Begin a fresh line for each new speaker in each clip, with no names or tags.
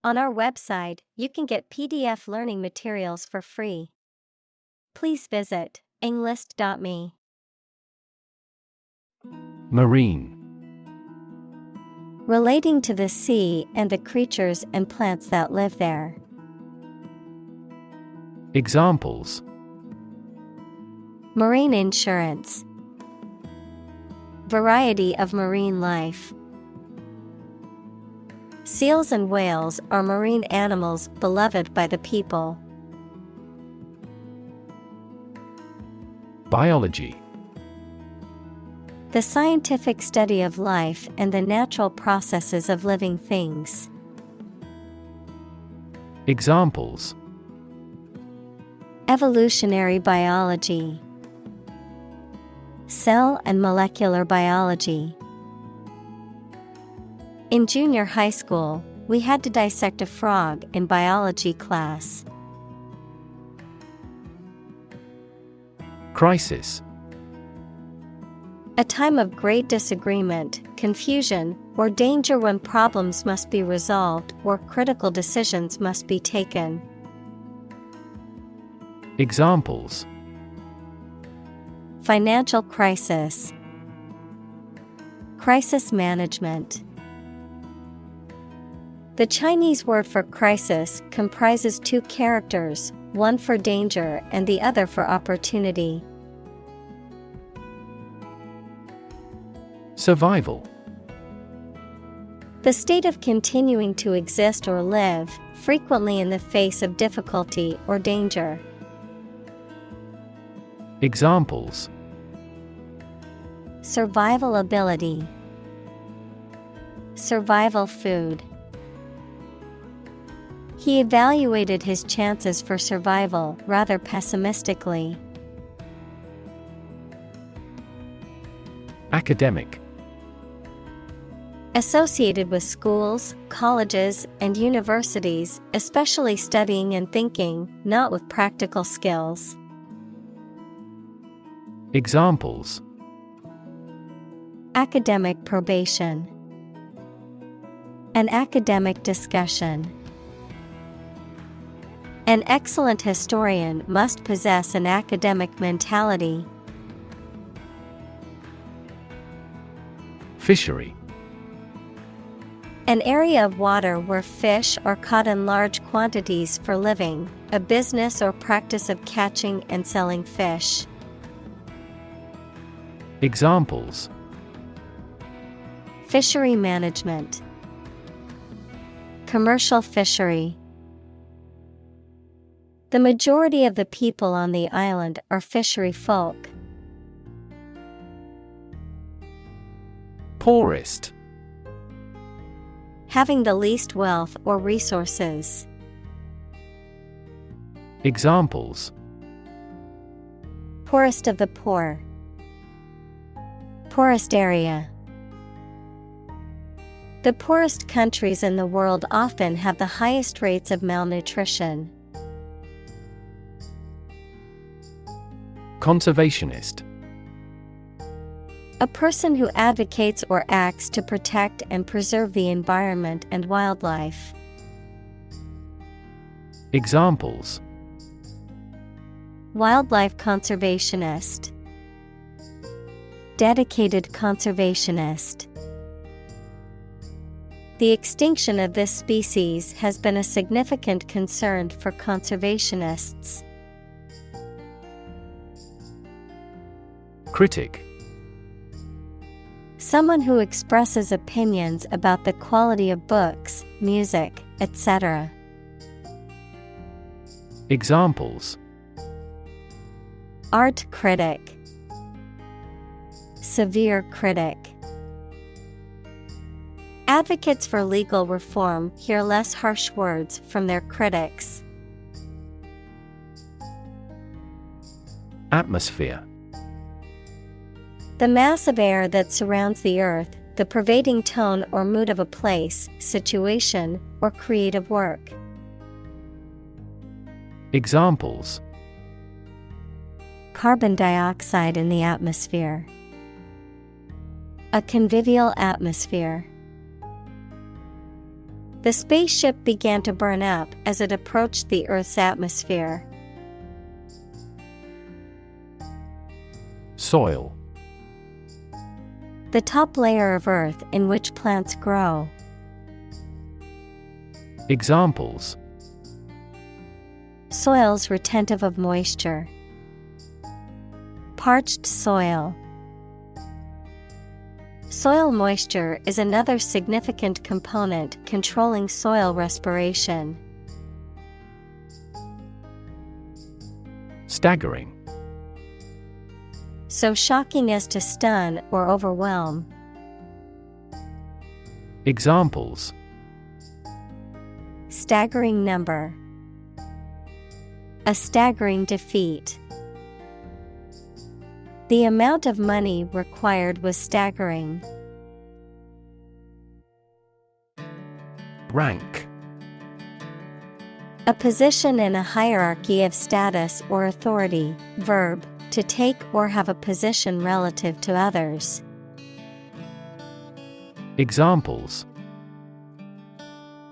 On our website, you can get PDF learning materials for free. Please visit englist.me.
Marine.
Relating to the sea and the creatures and plants that live there.
Examples:
Marine insurance. Variety of marine life. Seals and whales are marine animals beloved by the people.
Biology.
The scientific study of life and the natural processes of living things.
Examples:
Evolutionary biology. Cell and molecular biology. In junior high school, we had to dissect a frog in biology class.
Crisis.
A time of great disagreement, confusion, or danger when problems must be resolved or critical decisions must be taken.
Examples:
Financial crisis. Crisis management. The Chinese word for crisis comprises two characters, one for danger and the other for opportunity.
Survival.
The state of continuing to exist or live, frequently in the face of difficulty or danger.
Examples:
Survival ability. Survival food. He evaluated his chances for survival rather pessimistically.
Academic.
Associated with schools, colleges, and universities, especially studying and thinking, not with practical skills.
Examples:
Academic probation. An academic discussion. An excellent historian must possess an academic mentality.
Fishery.
An area of water where fish are caught in large quantities for living, a business or practice of catching and selling fish.
Examples:
Fishery management. Commercial fishery. The majority of the people on the island are fishery folk.
Poorest.
Having the least wealth or resources.
Examples:
Poorest of the poor. Poorest area. The poorest countries in the world often have the highest rates of malnutrition.
Conservationist.
A person who advocates or acts to protect and preserve the environment and wildlife.
Examples:
Wildlife conservationist. Dedicated conservationist. The extinction of this species has been a significant concern for conservationists.
Critic.
Someone who expresses opinions about the quality of books, music, etc.
Examples:
Art critic. Severe critic. Advocates for legal reform hear less harsh words from their critics.
Atmosphere.
The mass of air that surrounds the earth, the pervading tone or mood of a place, situation, or creative work.
Examples:
Carbon dioxide in the atmosphere. A convivial atmosphere. The spaceship began to burn up as it approached the Earth's atmosphere.
Soil.
The top layer of Earth in which plants grow.
Examples:
Soils retentive of moisture. Parched soil. Soil moisture is another significant component controlling soil respiration.
Staggering.
So shocking as to stun or overwhelm.
Examples:
Staggering number. A staggering defeat. The amount of money required was staggering.
Rank.
A position in a hierarchy of status or authority. Verb, to take or have a position relative to others.
Examples: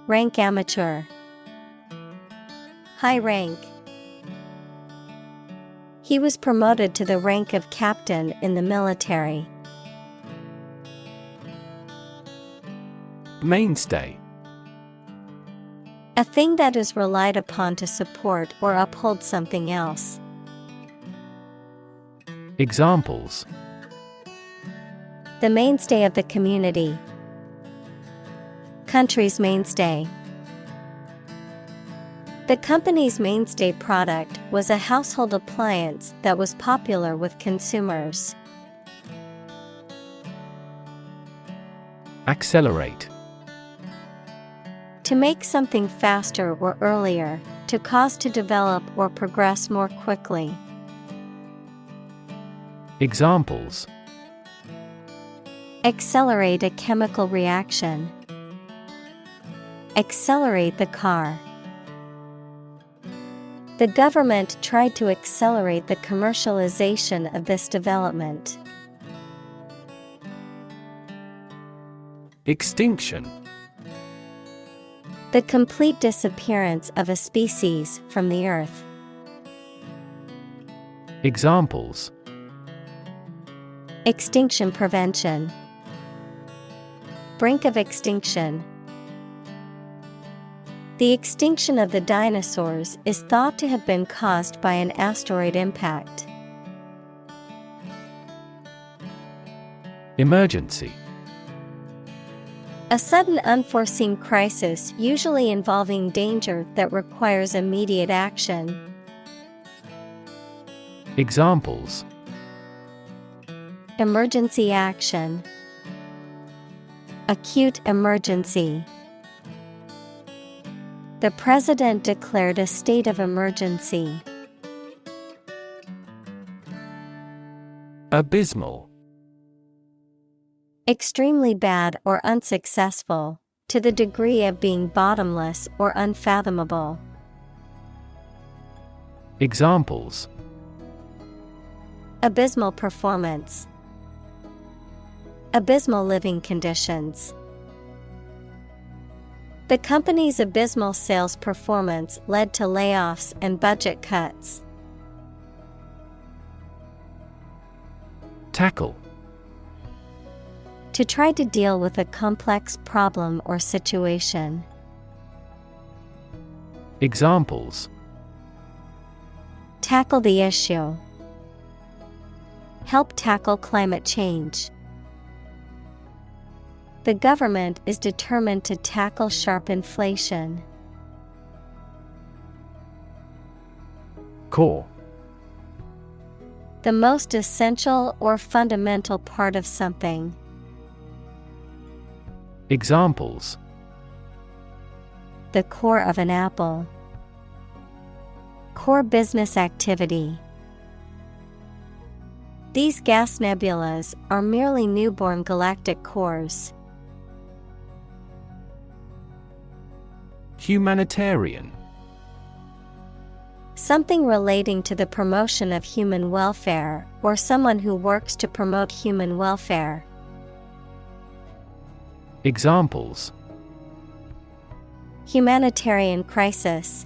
Rank amateur. High rank. He was promoted to the rank of captain in the military.
Mainstay.
A thing that is relied upon to support or uphold something else.
Examples:
The mainstay of the community. Country's mainstay. The company's mainstay product was a household appliance that was popular with consumers.
Accelerate.
To make something faster or earlier, to cause to develop or progress more quickly.
Examples:
Accelerate a chemical reaction. Accelerate the car. The government tried to accelerate the commercialization of this development.
Extinction.
The complete disappearance of a species from the earth.
Examples:
Extinction prevention. Brink of extinction. The extinction of the dinosaurs is thought to have been caused by an asteroid impact.
Emergency.
A sudden unforeseen crisis usually involving danger that requires immediate action.
Examples:
Emergency action. Acute emergency. The president declared a state of emergency.
Abysmal.
Extremely bad or unsuccessful, to the degree of being bottomless or unfathomable.
Examples:
Abysmal performance. Abysmal living conditions. The company's abysmal sales performance led to layoffs and budget cuts.
Tackle.
To try to deal with a complex problem or situation.
Examples:
Tackle the issue. Help tackle climate change. The government is determined to tackle sharp inflation.
Core.
The most essential or fundamental part of something.
Examples:
The core of an apple. Core business activity. These gas nebulas are merely newborn galactic cores.
Humanitarian.
Something relating to the promotion of human welfare, or someone who works to promote human welfare.
Examples:
Humanitarian crisis.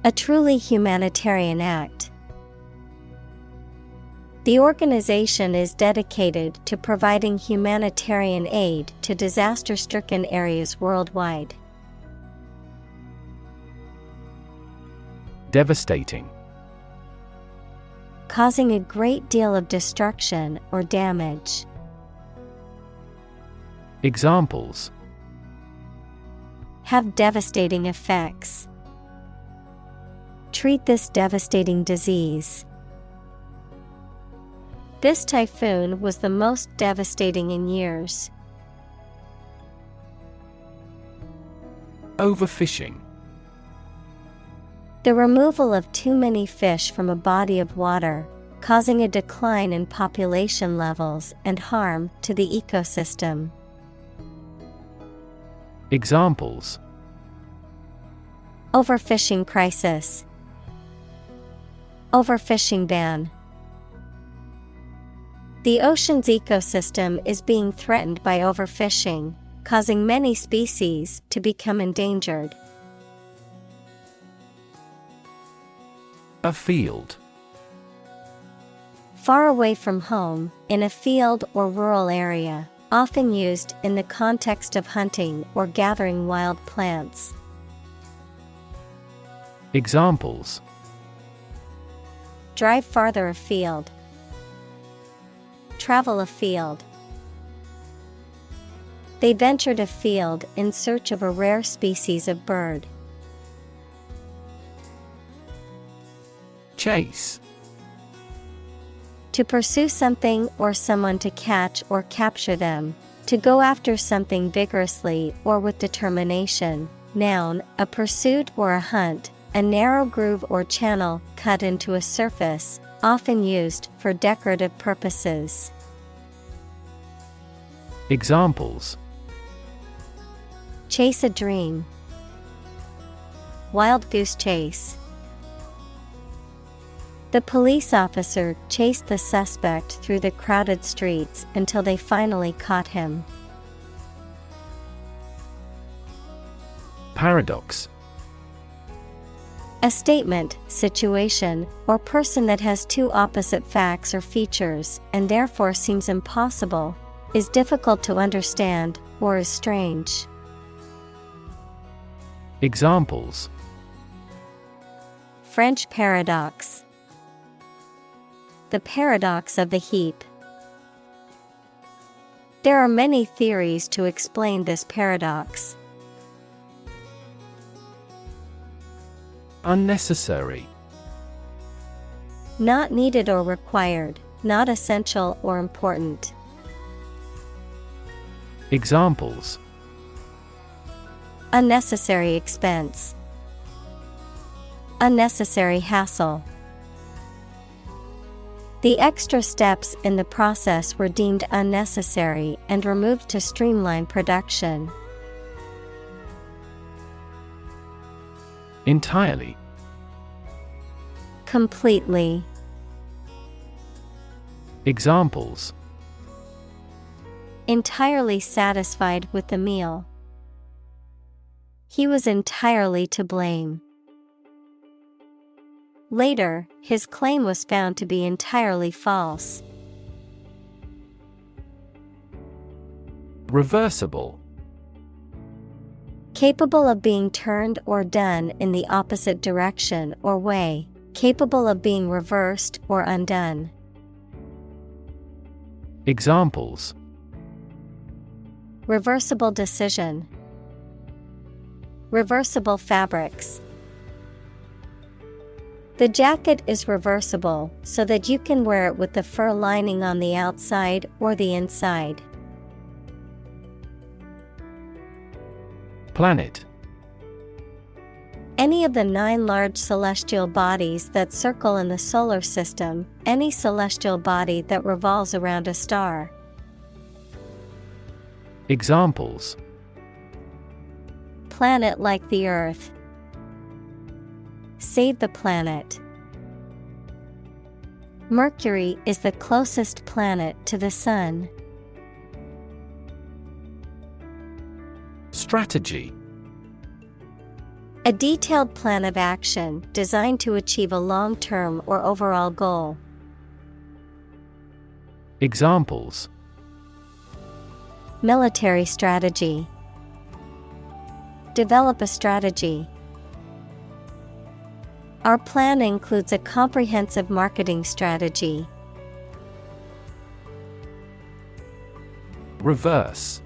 A truly humanitarian act. The organization is dedicated to providing humanitarian aid to disaster-stricken areas worldwide.
Devastating.
Causing a great deal of destruction or damage.
Examples:
Have devastating effects. Treat this devastating disease. This typhoon was the most devastating in years.
Overfishing.
The removal of too many fish from a body of water, causing a decline in population levels and harm to the ecosystem.
Examples:
Overfishing crisis. Overfishing ban. The ocean's ecosystem is being threatened by overfishing, causing many species to become endangered.
Afield.
Far away from home, in a field or rural area, often used in the context of hunting or gathering wild plants.
Examples:
Drive farther afield. Travel afield. They ventured afield in search of a rare species of bird.
Chase.
To pursue something or someone, to catch or capture them. To go after something vigorously or with determination. Noun, a pursuit or a hunt, a narrow groove or channel cut into a surface, often used for decorative purposes.
Examples:
Chase a dream. Wild goose chase. The police officer chased the suspect through the crowded streets until they finally caught him.
Paradox.
A statement, situation, or person that has two opposite facts or features and therefore seems impossible, is difficult to understand, or is strange.
Examples:
French paradox. The paradox of the heap. There are many theories to explain this paradox.
Unnecessary.
Not needed or required, not essential or important.
Examples:
Unnecessary expense. Unnecessary hassle. The extra steps in the process were deemed unnecessary and removed to streamline production.
Entirely.
Completely.
Examples:
Entirely satisfied with the meal. He was entirely to blame. Later, his claim was found to be entirely false.
Reversible.
Capable of being turned or done in the opposite direction or way, capable of being reversed or undone.
Examples:
Reversible decision. Reversible fabrics. The jacket is reversible so that you can wear it with the fur lining on the outside or the inside.
Planet.
Any of the 9 large celestial bodies that circle in the solar system, any celestial body that revolves around a star.
Examples:
Planet like the Earth. Save the planet. Mercury is the closest planet to the Sun.
Strategy.
A detailed plan of action designed to achieve a long-term or overall goal.
Examples:
Military strategy. Develop a strategy. Our plan includes a comprehensive marketing strategy.
Reverse.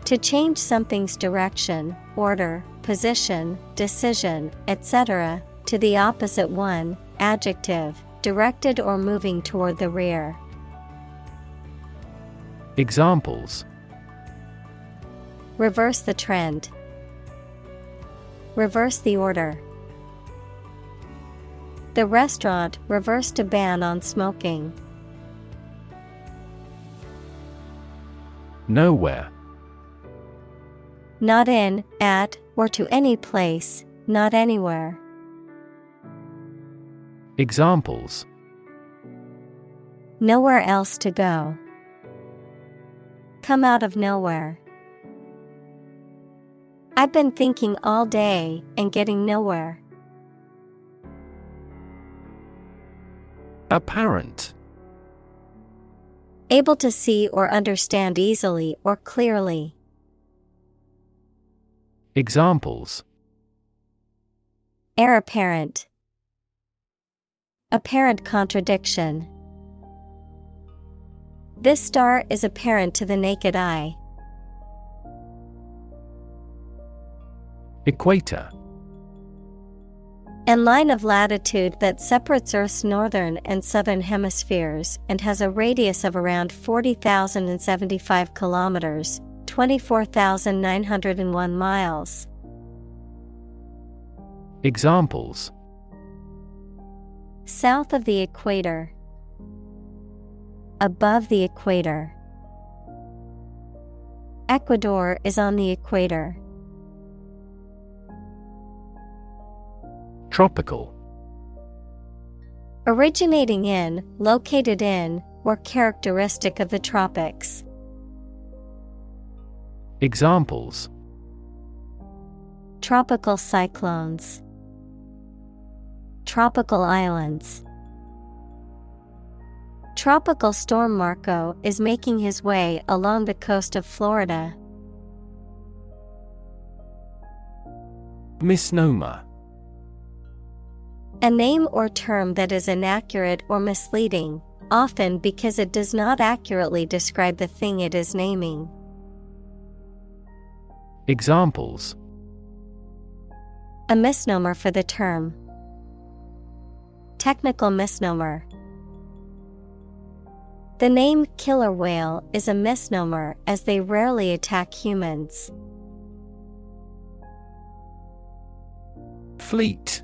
To change something's direction, order, position, decision, etc., to the opposite one, adjective, directed or moving toward the rear.
Examples:
Reverse the trend. Reverse the order. The restaurant reversed a ban on smoking.
Nowhere.
Not in, at, or to any place, not anywhere.
Examples:
Nowhere else to go. Come out of nowhere. I've been thinking all day and getting nowhere.
Apparent.
Able to see or understand easily or clearly.
Examples:
Heir apparent. Apparent contradiction. This star is apparent to the naked eye.
Equator.
A line of latitude that separates Earth's northern and southern hemispheres and has a radius of around 40,075 kilometers, 24,901 miles.
Examples:
South of the equator. Above the equator. Ecuador is on the equator.
Tropical.
Originating in, located in, or characteristic of the tropics.
Examples:
Tropical cyclones. Tropical islands. Tropical storm Marco is making his way along the coast of Florida.
Misnomer.
A name or term that is inaccurate or misleading, often because it does not accurately describe the thing it is naming.
Examples:
A misnomer for the term. Technical misnomer. The name killer whale is a misnomer as they rarely attack humans.
Fleet.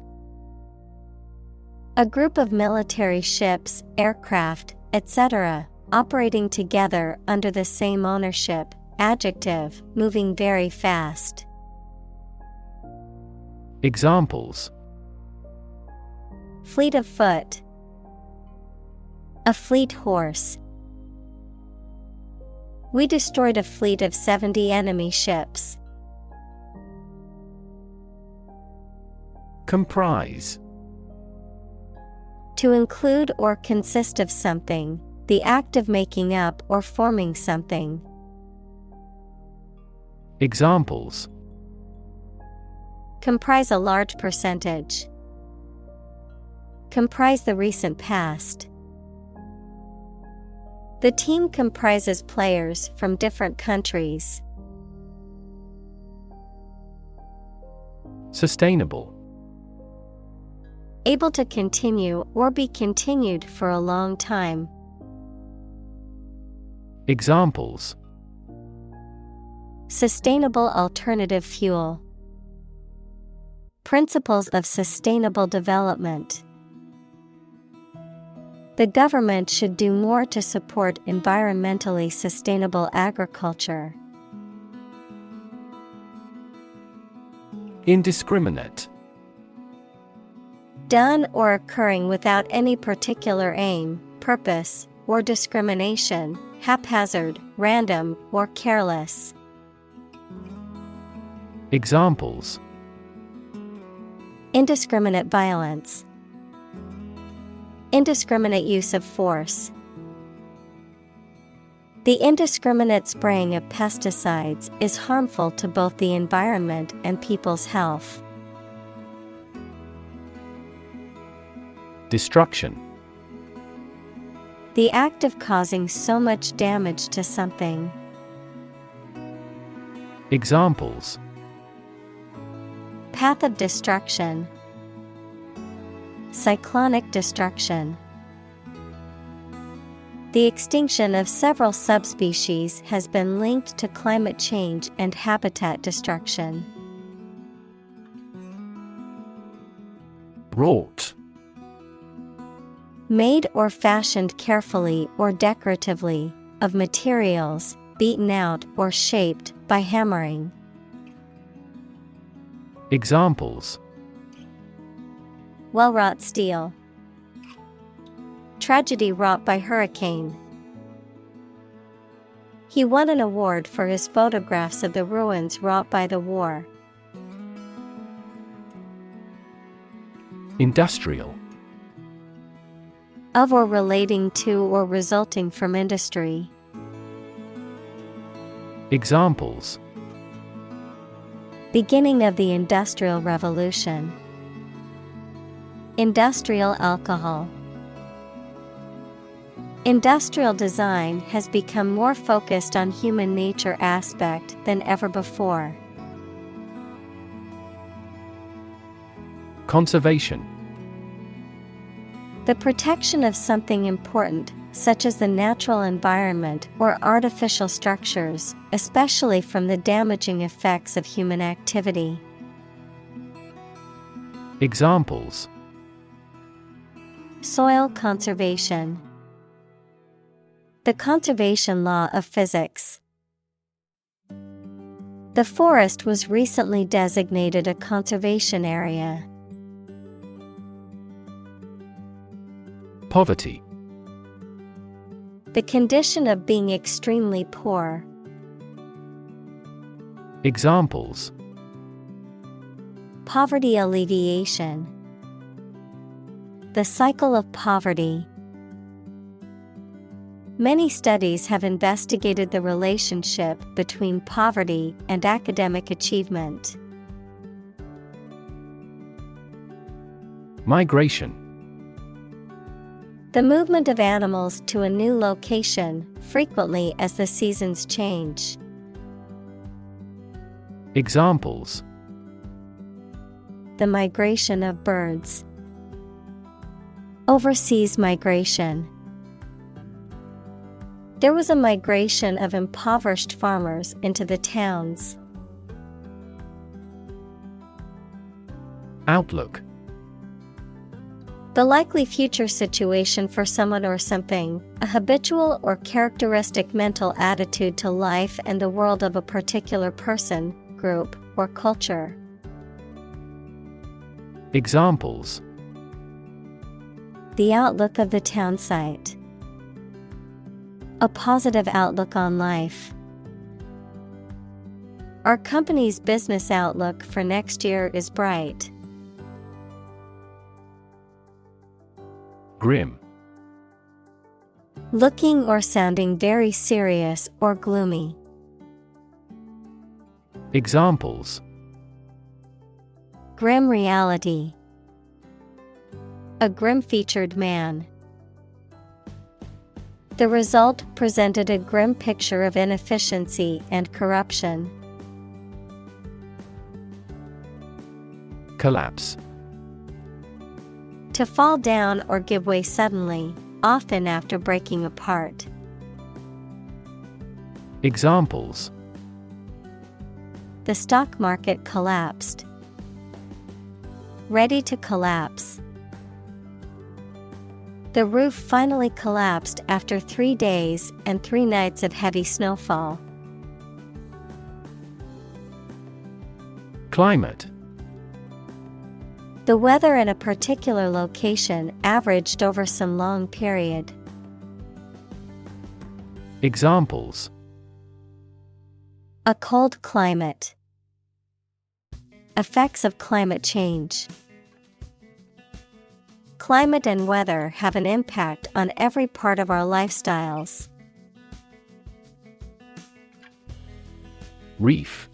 A group of military ships, aircraft, etc., operating together under the same ownership. Adjective, moving very fast.
Examples:
Fleet of foot. A fleet horse. We destroyed a fleet of 70 enemy ships.
Comprise.
To include or consist of something, the act of making up or forming something.
Examples:
Comprise a large percentage. Comprise the recent past. The team comprises players from different countries.
Sustainable.
Able to continue or be continued for a long time.
Examples:
Sustainable alternative fuel. Principles of sustainable development. The government should do more to support environmentally sustainable agriculture.
Indiscriminate.
Done or occurring without any particular aim, purpose, or discrimination, haphazard, random, or careless.
Examples:
indiscriminate violence, indiscriminate use of force. The indiscriminate spraying of pesticides is harmful to both the environment and people's health.
Destruction.
The act of causing so much damage to something.
Examples:
Path of destruction, cyclonic destruction. The extinction of several subspecies has been linked to climate change and habitat destruction.
Wrought.
Made or fashioned carefully or decoratively, of materials, beaten out or shaped by hammering.
Examples:
well-wrought steel. Tragedy wrought by hurricane. He won an award for his photographs of the ruins wrought by the war.
Industrial.
Of or relating to or resulting from industry.
Examples:
beginning of the Industrial Revolution. Industrial alcohol. Industrial design has become more focused on human nature aspect than ever before.
Conservation.
The protection of something important, such as the natural environment or artificial structures, especially from the damaging effects of human activity.
Examples:
soil conservation. The conservation law of physics. The forest was recently designated a conservation area.
Poverty.
The condition of being extremely poor.
Examples:
poverty alleviation. The cycle of poverty. Many studies have investigated the relationship between poverty and academic achievement.
Migration.
The movement of animals to a new location, frequently as the seasons change.
Examples:
the migration of birds. Overseas migration. There was a migration of impoverished farmers into the towns.
Outlook.
The likely future situation for someone or something, a habitual or characteristic mental attitude to life and the world of a particular person, group, or culture.
Examples:
the outlook of the town site. A positive outlook on life. Our company's business outlook for next year is bright.
Grim.
Looking or sounding very serious or gloomy.
Examples:
grim reality. A grim-featured man. The result presented a grim picture of inefficiency and corruption.
Collapse.
To fall down or give way suddenly, often after breaking apart.
Examples:
the stock market collapsed. Ready to collapse. The roof finally collapsed after 3 days and 3 nights of heavy snowfall.
Climate.
The weather in a particular location averaged over some long period.
Examples:
a cold climate. Effects of climate change. Climate and weather have an impact on every part of our lifestyles.
Reef.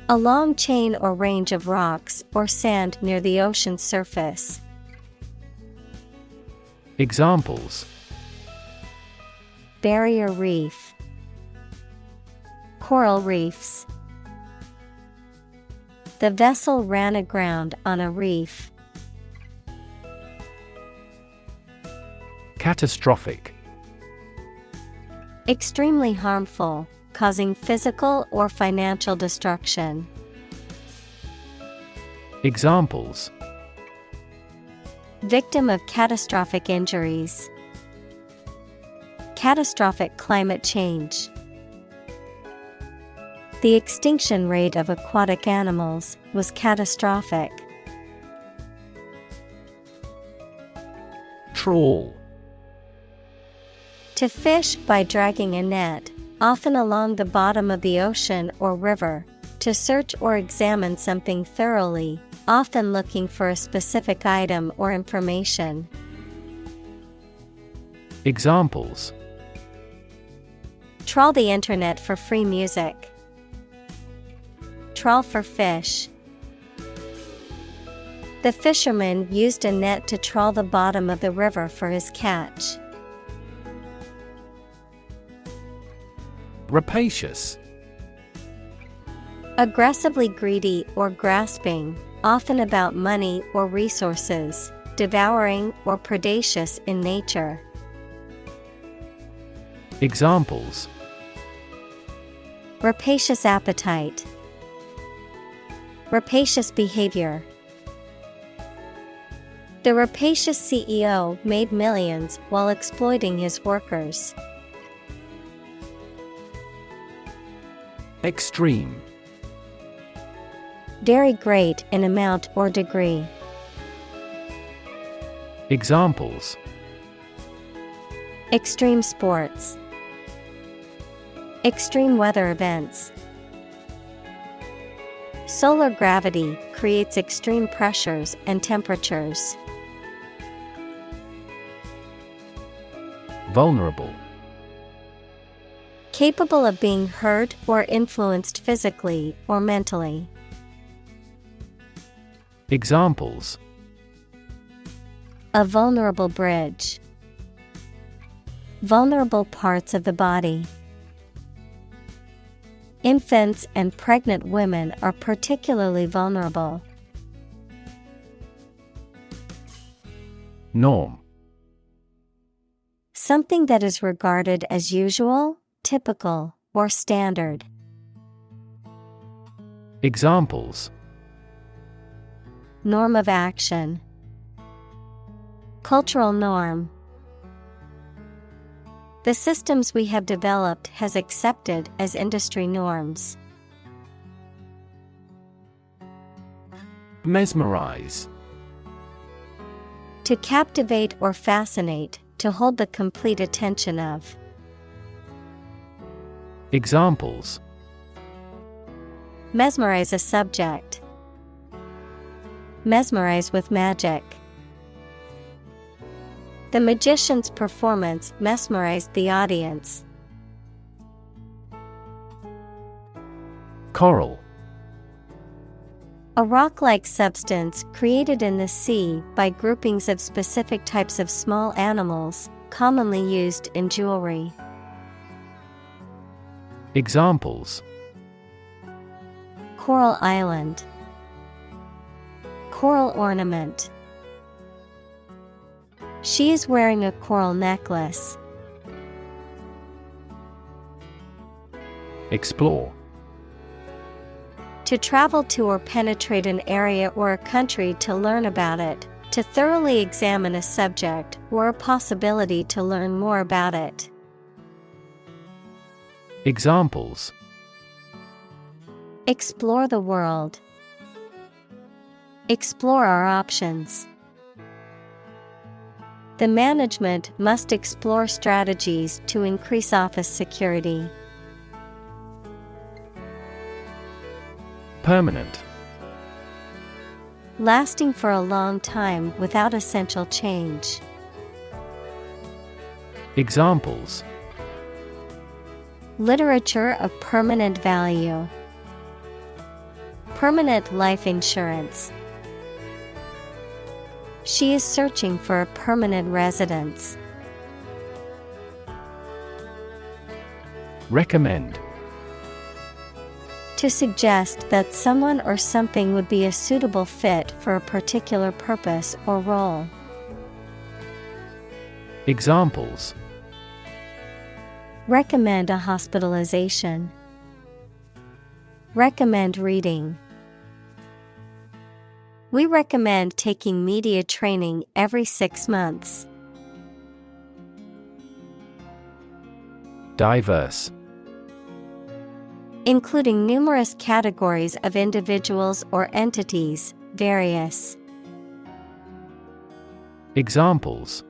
A long chain or range of rocks or sand near the ocean's surface.
Examples:
Barrier reef, coral reefs. The vessel ran aground on a reef.
Catastrophic.
Extremely harmful, causing physical or financial destruction.
Examples:
Victim of catastrophic injuries. Catastrophic climate change. The extinction rate of aquatic animals was catastrophic.
Trawl.
To fish by dragging a net, often along the bottom of the ocean or river, to search or examine something thoroughly, often looking for a specific item or information.
Examples:
Trawl the internet for free music. Trawl for fish. The fisherman used a net to trawl the bottom of the river for his catch.
Rapacious.
Aggressively greedy or grasping, often about money or resources, devouring or predacious in nature.
Examples:
Rapacious appetite. Rapacious behavior. The rapacious CEO made millions while exploiting his workers.
Extreme.
Very great in amount or degree.
Examples:
Extreme sports. Extreme weather events. Solar gravity creates extreme pressures and temperatures.
Vulnerable.
Capable of being hurt or influenced physically or mentally.
Examples:
A vulnerable bridge. Vulnerable parts of the body. Infants and pregnant women are particularly vulnerable.
Norm.
Something that is regarded as usual, typical, or standard.
Examples:
Norm of action. Cultural norm. The systems we have developed has accepted as industry norms.
Mesmerize.
To captivate or fascinate, to hold the complete attention of.
Examples:
Mesmerize a subject. Mesmerize with magic. The magician's performance mesmerized the audience.
Coral.
A rock-like substance created in the sea by groupings of specific types of small animals, commonly used in jewelry.
Examples:
Coral island. Coral ornament. She is wearing a coral necklace.
Explore.
To travel to or penetrate an area or a country to learn about it, to thoroughly examine a subject or a possibility to learn more about it.
Examples:
Explore the world. Explore our options. The management must explore strategies to increase office security.
Permanent.
Lasting for a long time without essential change.
Examples:
Literature of permanent value. Permanent life insurance. She is searching for a permanent residence.
Recommend.
To suggest that someone or something would be a suitable fit for a particular purpose or role.
Examples:
Recommend a hospitalization. Recommend reading. We recommend taking media training every 6 months.
Diverse.
Including numerous categories of individuals or entities, various.
Examples: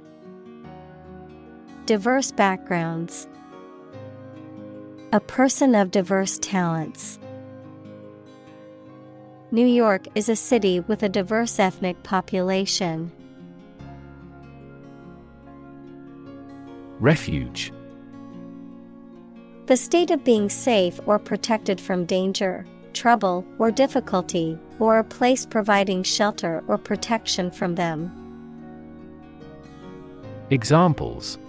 Diverse backgrounds. A person of diverse talents. New York is a city with a diverse ethnic population.
Refuge.
The state of being safe or protected from danger, trouble, or difficulty, or a place providing shelter or protection from them.
Examples: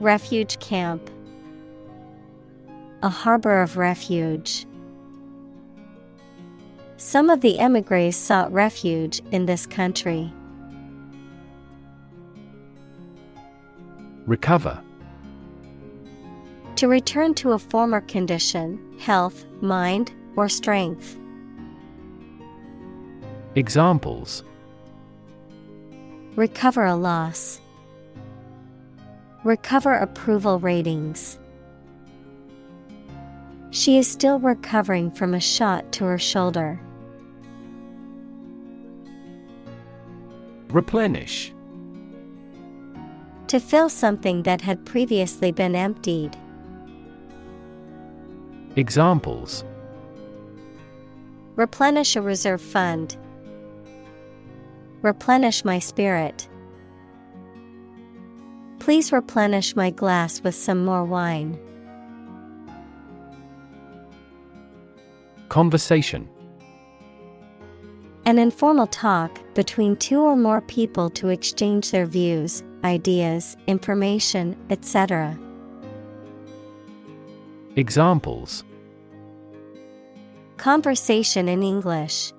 Refuge camp. A harbor of refuge. Some of the émigrés sought refuge in this country.
Recover.
To return to a former condition, health, mind, or strength.
Examples:
Recover a loss. Recover approval ratings. She is still recovering from a shot to her shoulder.
Replenish.
To fill something that had previously been emptied.
Examples:
Replenish a reserve fund. Replenish my spirit. Please replenish my glass with some more wine.
Conversation.
An informal talk between two or more people to exchange their views, ideas, information, etc.
Examples:
Conversation in English.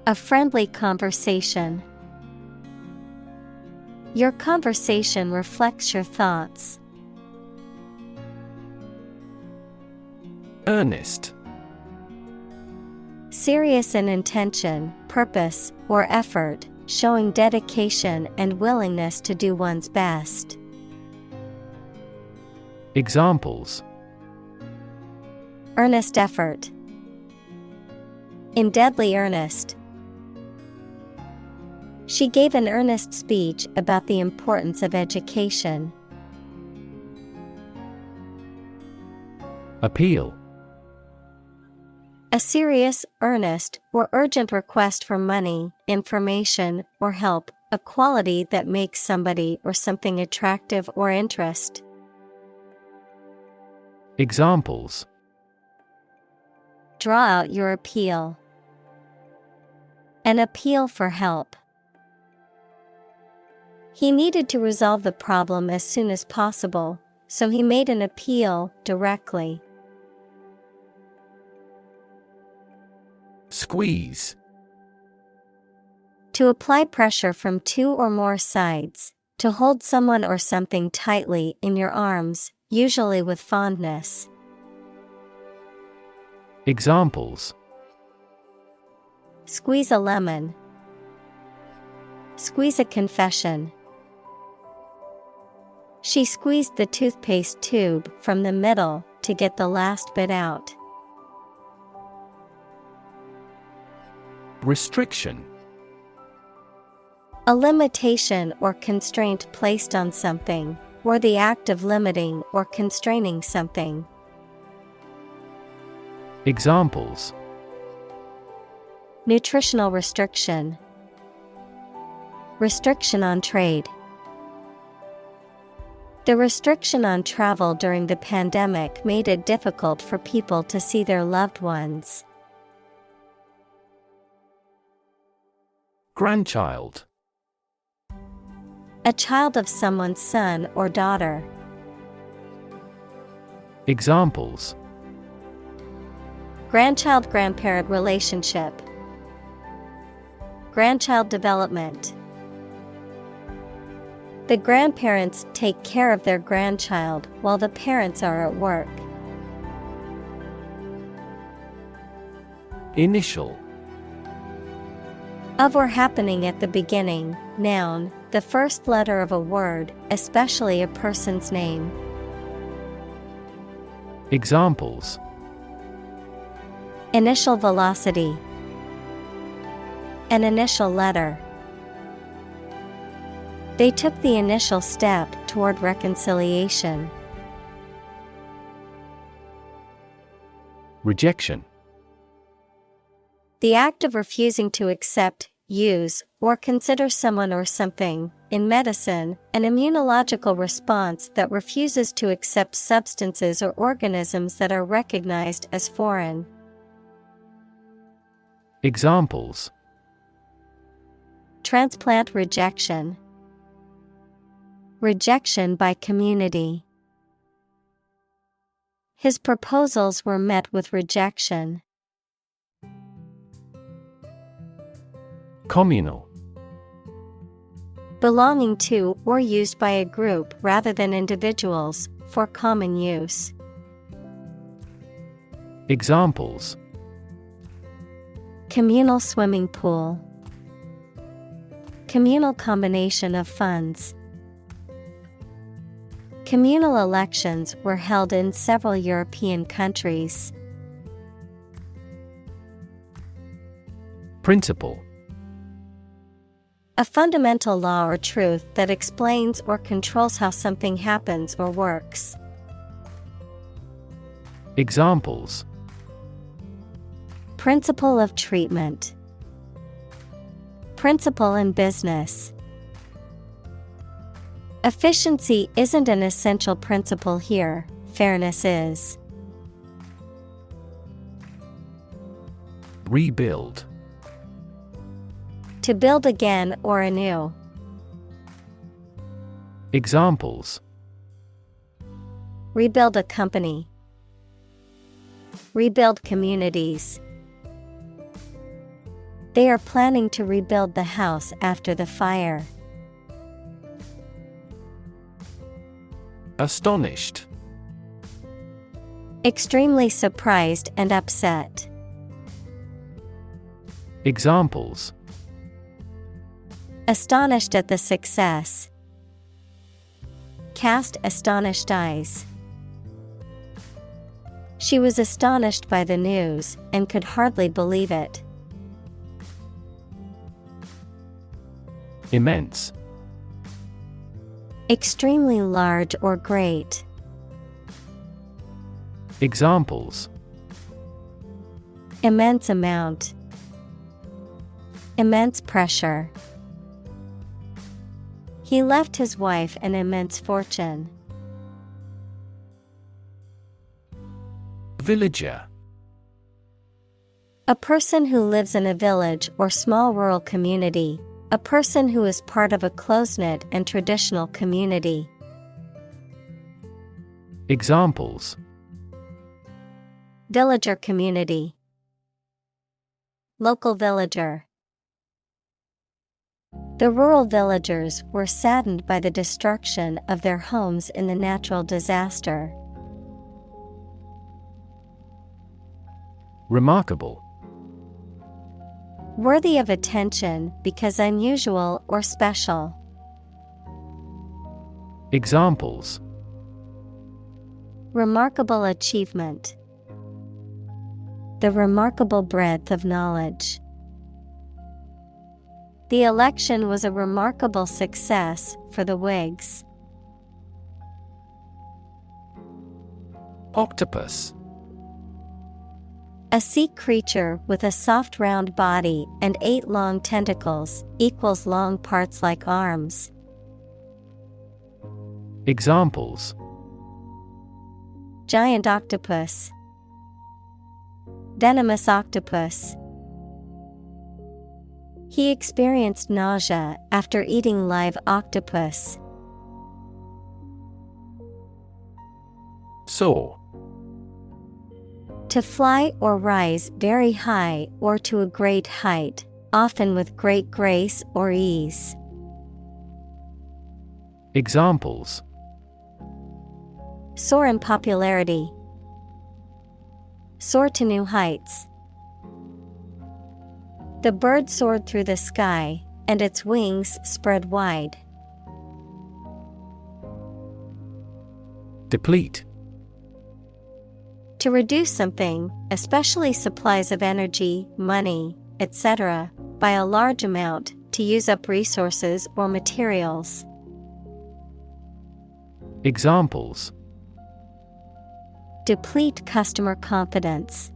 A friendly conversation. Your conversation reflects your thoughts.
Earnest.
Serious in intention, purpose, or effort, showing dedication and willingness to do one's best.
Examples:
Earnest effort. In deadly earnest. She gave an earnest speech about the importance of education.
Appeal.
A serious, earnest, or urgent request for money, information, or help, a quality that makes somebody or something attractive or interest.
Examples:
Draw out your appeal. An appeal for help. He needed to resolve the problem as soon as possible, so he made an appeal directly.
Squeeze.
To apply pressure from two or more sides, to hold someone or something tightly in your arms, usually with fondness.
Examples:
Squeeze a lemon. Squeeze a confession. She squeezed the toothpaste tube from the middle to get the last bit out.
Restriction.
A limitation or constraint placed on something, or the act of limiting or constraining something.
Examples:
nutritional restriction, restriction on trade. The restriction on travel during the pandemic made it difficult for people to see their loved ones.
Grandchild.
A child of someone's son or daughter.
Examples:
grandchild-grandparent relationship, grandchild development. The grandparents take care of their grandchild while the parents are at work.
Initial.
Of or happening at the beginning, noun, the first letter of a word, especially a person's name.
Examples:
initial velocity, an initial letter. They took the initial step toward reconciliation.
Rejection.
The act of refusing to accept, use, or consider someone or something. In medicine, an immunological response that refuses to accept substances or organisms that are recognized as foreign.
Examples:
transplant rejection, rejection by community. His proposals were met with rejection.
Communal.
Belonging to or used by a group rather than individuals, for common use.
Examples:
communal swimming pool, communal combination of funds. Communal elections were held in several European countries.
Principle.
A fundamental law or truth that explains or controls how something happens or works.
Examples:
principle of treatment, principle in business. Efficiency isn't an essential principle here, fairness is.
Rebuild.
To build again or anew.
Examples:
rebuild a company, rebuild communities. They are planning to rebuild the house after the fire.
Astonished.
Extremely surprised and upset.
Examples:
astonished at the success. Cast astonished eyes. She was astonished by the news and could hardly believe it.
Immense.
Extremely large or great.
Examples:
immense amount, immense pressure. He left his wife an immense fortune.
Villager.
A person who lives in a village or small rural community. A person who is part of a close-knit and traditional community.
Examples:
villager community, local villager. The rural villagers were saddened by the destruction of their homes in the natural disaster.
Remarkable.
Worthy of attention because unusual or special.
Examples:
remarkable achievement. The remarkable breadth of knowledge. The election was a remarkable success for the Whigs.
Octopus.
A sea creature with a soft round body and 8 long tentacles equals long parts like arms.
Examples:
Giant octopus. Venomous octopus. He experienced nausea after eating live octopus.
Soar.
To fly or rise very high or to a great height, often with great grace or ease.
Examples:
Soar in popularity. Soar to new heights. The bird soared through the sky, and its wings spread wide.
Deplete.
To reduce something, especially supplies of energy, money, etc., by a large amount, to use up resources or materials.
Examples:
Deplete customer confidence.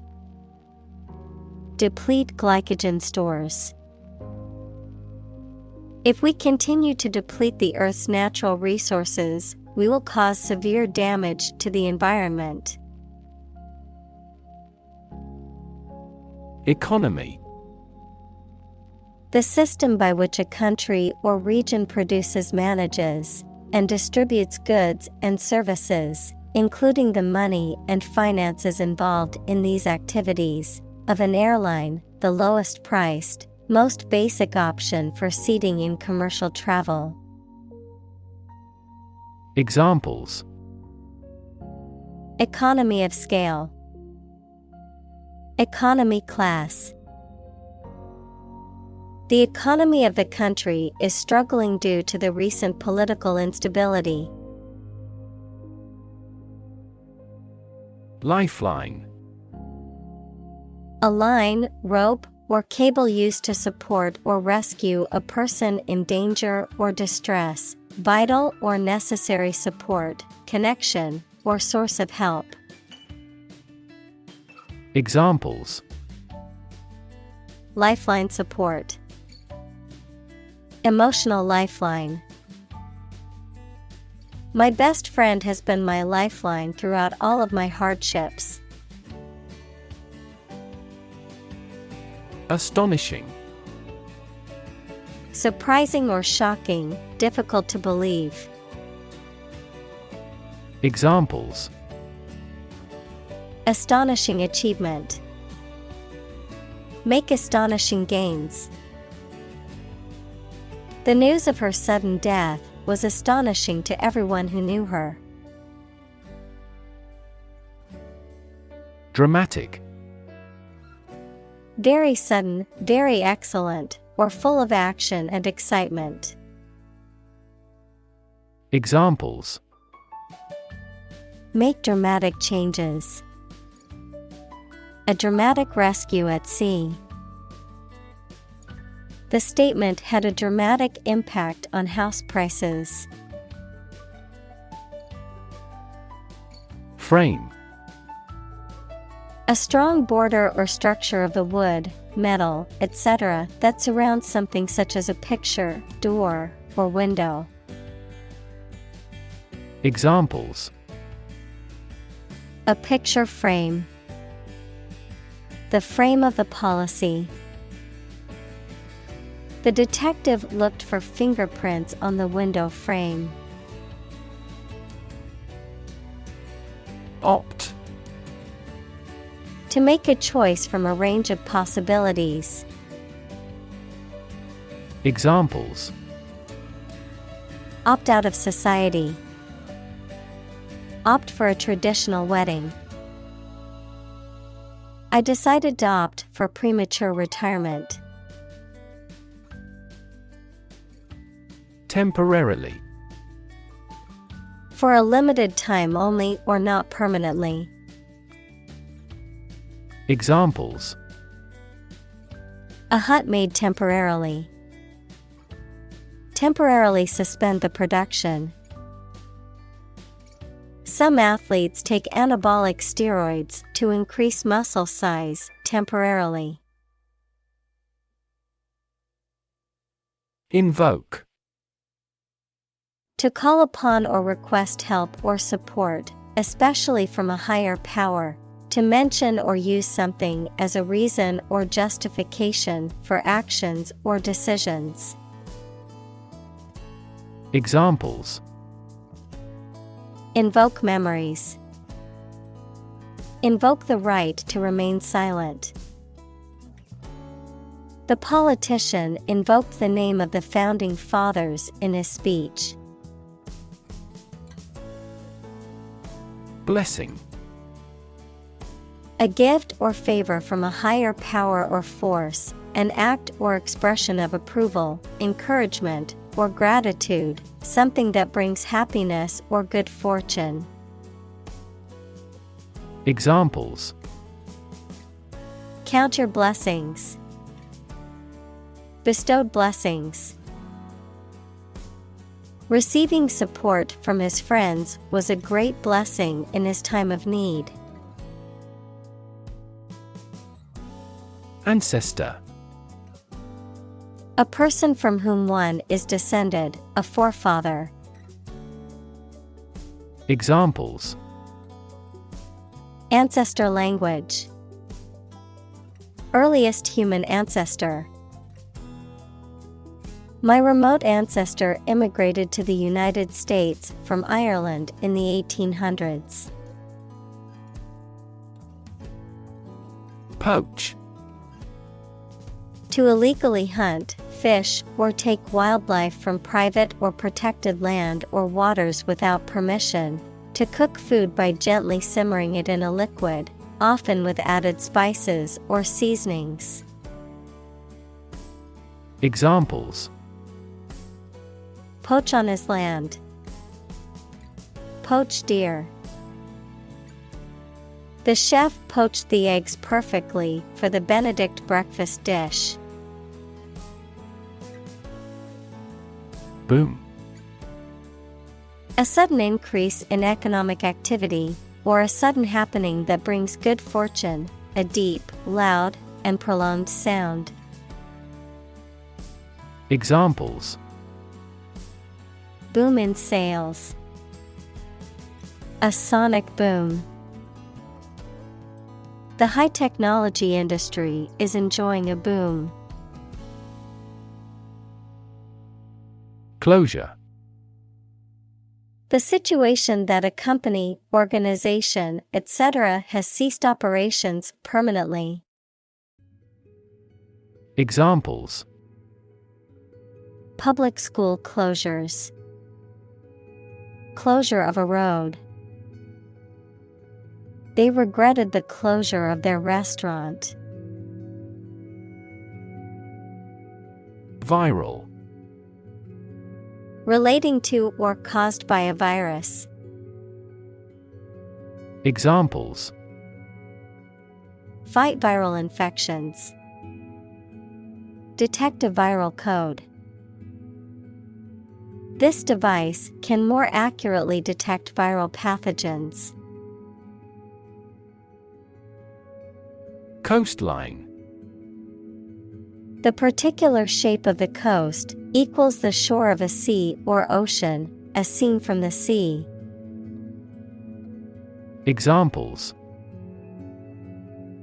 Deplete glycogen stores. If we continue to deplete the Earth's natural resources, we will cause severe damage to the environment.
Economy.
The system by which a country or region produces, manages, and distributes goods and services, including the money and finances involved in these activities, of an airline, the lowest priced, most basic option for seating in commercial travel.
Examples:
Economy of scale. Economy class. The economy of the country is struggling due to the recent political instability.
Lifeline.
A line, rope, or cable used to support or rescue a person in danger or distress, vital or necessary support, connection, or source of help.
Examples:
Lifeline support. Emotional lifeline. My best friend has been my lifeline throughout all of my hardships.
Astonishing.
Surprising or shocking, difficult to believe.
Examples:
Astonishing achievement. Make astonishing gains. The news of her sudden death was astonishing to everyone who knew her.
Dramatic.
Very sudden, very excellent, or full of action and excitement.
Examples:
Make dramatic changes. A dramatic rescue at sea. The statement had a dramatic impact on house prices.
Frame.
A strong border or structure of the wood, metal, etc. that surrounds something such as a picture, door, or window.
Examples:
A picture frame. The frame of the policy. The detective looked for fingerprints on the window frame.
Opt.
To make a choice from a range of possibilities.
Examples:
Opt out of society. Opt for a traditional wedding. I decided to opt for premature retirement.
Temporarily.
For a limited time only or not permanently.
Examples:
A hut made temporarily. Temporarily suspend the production. Some athletes take anabolic steroids to increase muscle size temporarily.
Invoke.
To call upon or request help or support, especially from a higher power. To mention or use something as a reason or justification for actions or decisions.
Examples.
Invoke memories. Invoke the right to remain silent. The politician invoked the name of the founding fathers in his speech.
Blessing.
A gift or favor from a higher power or force, an act or expression of approval, encouragement, or gratitude, something that brings happiness or good fortune.
Examples.
Count your blessings. Bestowed blessings. Receiving support from his friends was a great blessing in his time of need.
Ancestor.
A person from whom one is descended, a forefather.
Examples.
Ancestor language. Earliest human ancestor. My remote ancestor immigrated to the United States from Ireland in the 1800s.
Poach.
To illegally hunt, fish, or take wildlife from private or protected land or waters without permission. To cook food by gently simmering it in a liquid, often with added spices or seasonings.
Examples.
Poach on his land. Poached deer. The chef poached the eggs perfectly for the Benedict breakfast dish.
Boom.
A sudden increase in economic activity, or a sudden happening that brings good fortune, a deep, loud, and prolonged sound.
Examples.
Boom in sales. A sonic boom. The high-technology industry is enjoying a boom.
Closure.
The situation that a company, organization, etc. has ceased operations permanently.
Examples.
Public school closures. Closure of a road. They regretted the closure of their restaurant.
Viral.
Relating to or caused by a virus.
Examples.
Fight viral infections. Detect a viral code. This device can more accurately detect viral pathogens.
Coastline.
The particular shape of the coast equals the shore of a sea or ocean, as seen from the sea.
Examples.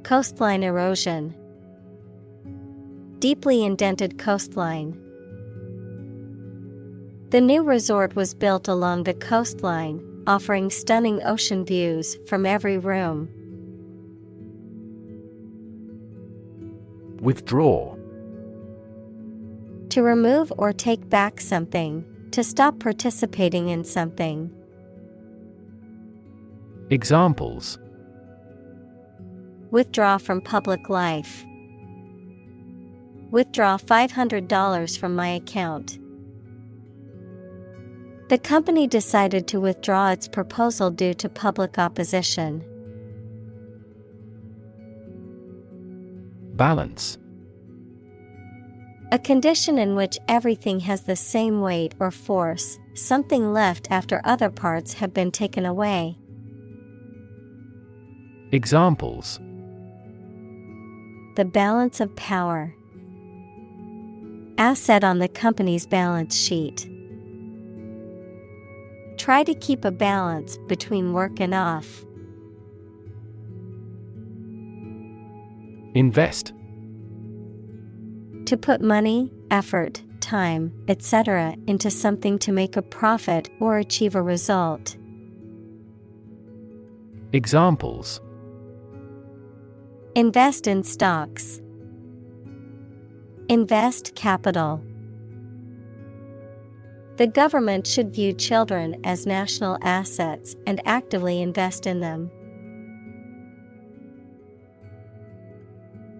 Coastline erosion. Deeply indented coastline. The new resort was built along the coastline, offering stunning ocean views from every room.
Withdraw.
To remove or take back something, to stop participating in something.
Examples.
Withdraw from public life. Withdraw $500 from my account. The company decided to withdraw its proposal due to public opposition.
Balance.
A condition in which everything has the same weight or force, something left after other parts have been taken away.
Examples:
the balance of power. Asset on the company's balance sheet. Try to keep a balance between work and off.
Invest.
To put money, effort, time, etc. into something to make a profit or achieve a result.
Examples:
invest in stocks. Invest capital. The government should view children as national assets and actively invest in them.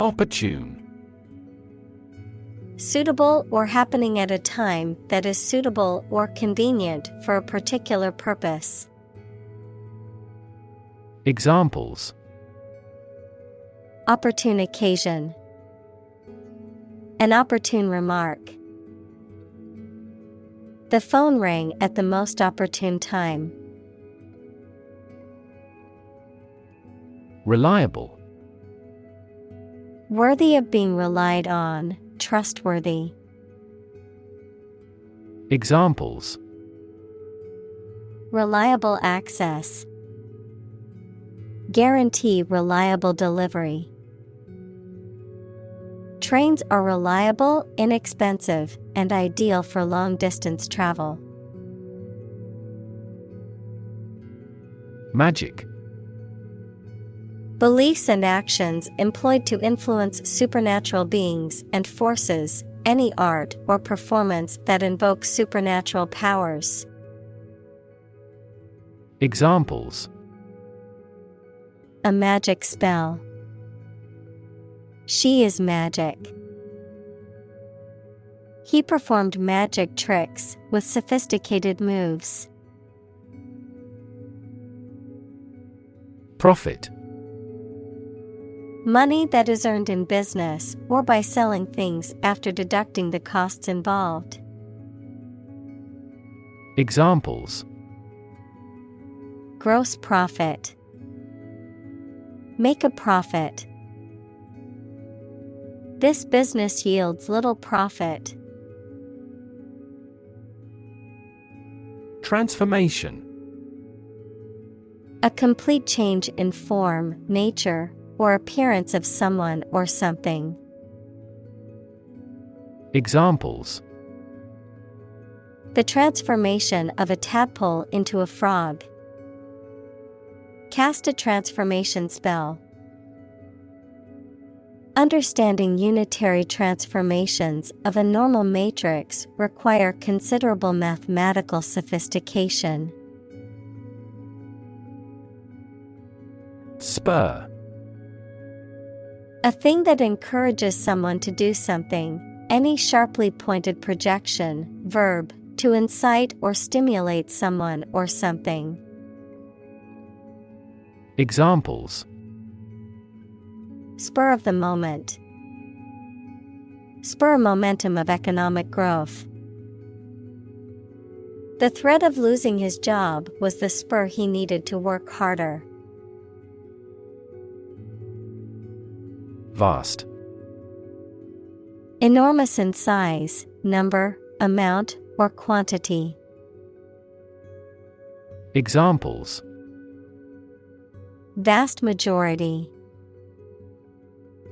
Opportune.
Suitable or happening at a time that is suitable or convenient for a particular purpose.
Examples:
opportune occasion. An opportune remark. The phone rang at the most opportune time.
Reliable.
Worthy of being relied on, trustworthy.
Examples:
reliable access. Guarantee reliable delivery. Trains are reliable, inexpensive, and ideal for long-distance travel.
Magic.
Beliefs and actions employed to influence supernatural beings and forces, any art or performance that invokes supernatural powers.
Examples:
a magic spell. She is magic. He performed magic tricks with sophisticated moves.
Profit.
Money that is earned in business or by selling things after deducting the costs involved.
Examples:
gross profit. Make a profit. This business yields little profit.
Transformation.
A complete change in form, nature, or appearance of someone or something.
Examples:
the transformation of a tadpole into a frog. Cast a transformation spell. Understanding unitary transformations of a normal matrix require considerable mathematical sophistication.
Spur.
A thing that encourages someone to do something, any sharply pointed projection, verb, to incite or stimulate someone or something.
Examples:
spur of the moment. Spur momentum of economic growth. The threat of losing his job was the spur he needed to work harder.
Vast.
Enormous in size, number, amount, or quantity.
Examples:
vast majority.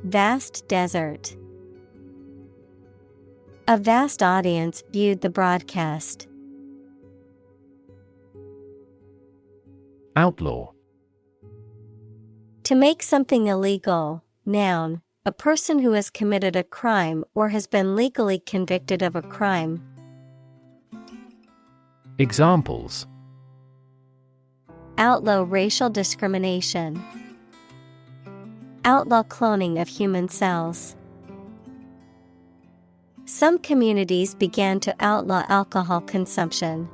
Vast desert. A vast audience viewed the broadcast.
Outlaw.
To make something illegal, noun, a person who has committed a crime or has been legally convicted of a crime.
Examples:
outlaw racial discrimination. Outlaw cloning of human cells. Some communities began to outlaw alcohol consumption.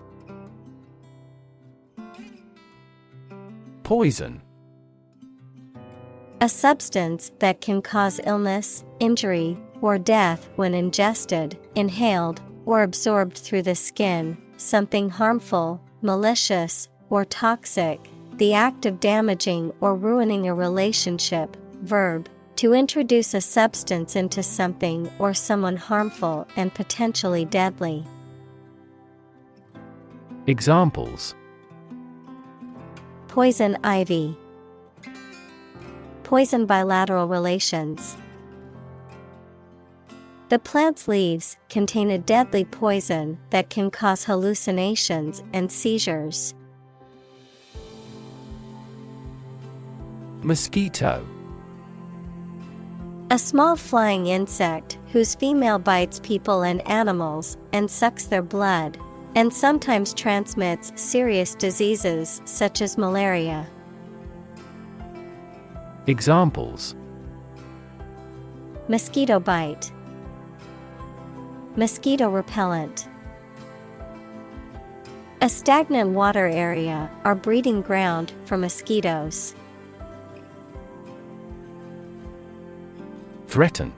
Poison.
A substance that can cause illness, injury, or death when ingested, inhaled, or absorbed through the skin, something harmful, malicious, or toxic, the act of damaging or ruining a relationship. Verb, to introduce a substance into something or someone harmful and potentially deadly.
Examples:
Poison ivy. Poison bilateral relations. The plant's leaves contain a deadly poison that can cause hallucinations and seizures.
Mosquito.
A small flying insect whose female bites people and animals and sucks their blood, and sometimes transmits serious diseases such as malaria.
Examples:
Mosquito bite. Mosquito repellent. A stagnant water area are breeding ground for mosquitoes.
Threaten.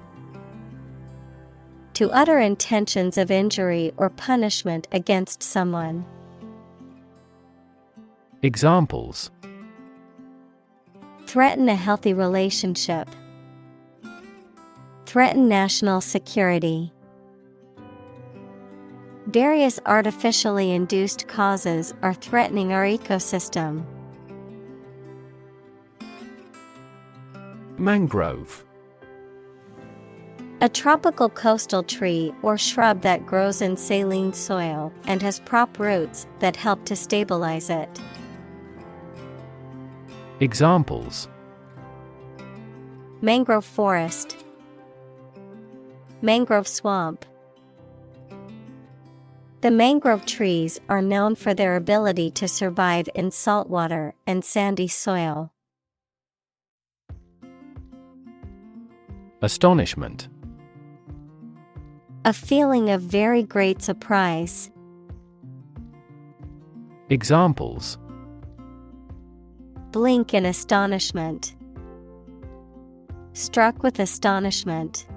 To utter intentions of injury or punishment against someone.
Examples:
Threaten a healthy relationship. Threaten national security. Various artificially induced causes are threatening our ecosystem.
Mangrove.
A tropical coastal tree or shrub that grows in saline soil and has prop roots that help to stabilize it.
Examples:
Mangrove forest. Mangrove swamp. The mangrove trees are known for their ability to survive in saltwater and sandy soil.
Astonishment.
A feeling of very great surprise.
Examples:
Blink in astonishment. Struck with astonishment.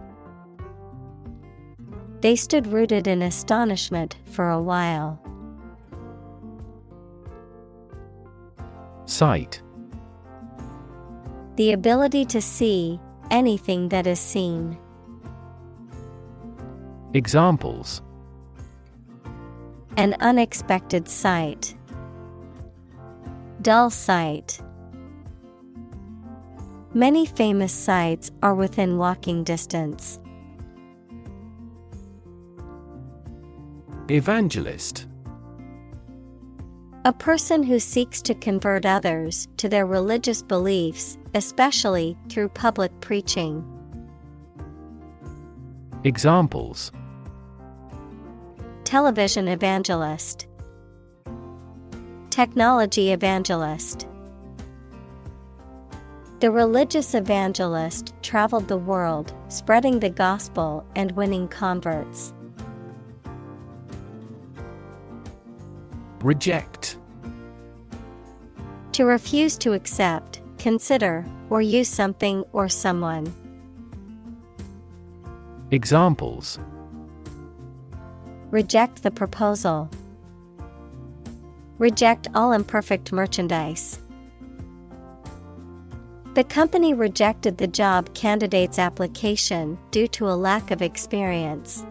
They stood rooted in astonishment for a while.
Sight.
The ability to see anything that is seen.
Examples:
An unexpected sight. Dull sight. Many famous sights are within walking distance.
Evangelist.
A person who seeks to convert others to their religious beliefs, especially through public preaching.
Examples:
Television evangelist. Technology evangelist. The religious evangelist traveled the world, spreading the gospel and winning converts.
Reject.
To refuse to accept, consider, or use something or someone.
Examples:
Reject the proposal. Reject all imperfect merchandise. The company rejected the job candidate's application due to a lack of experience.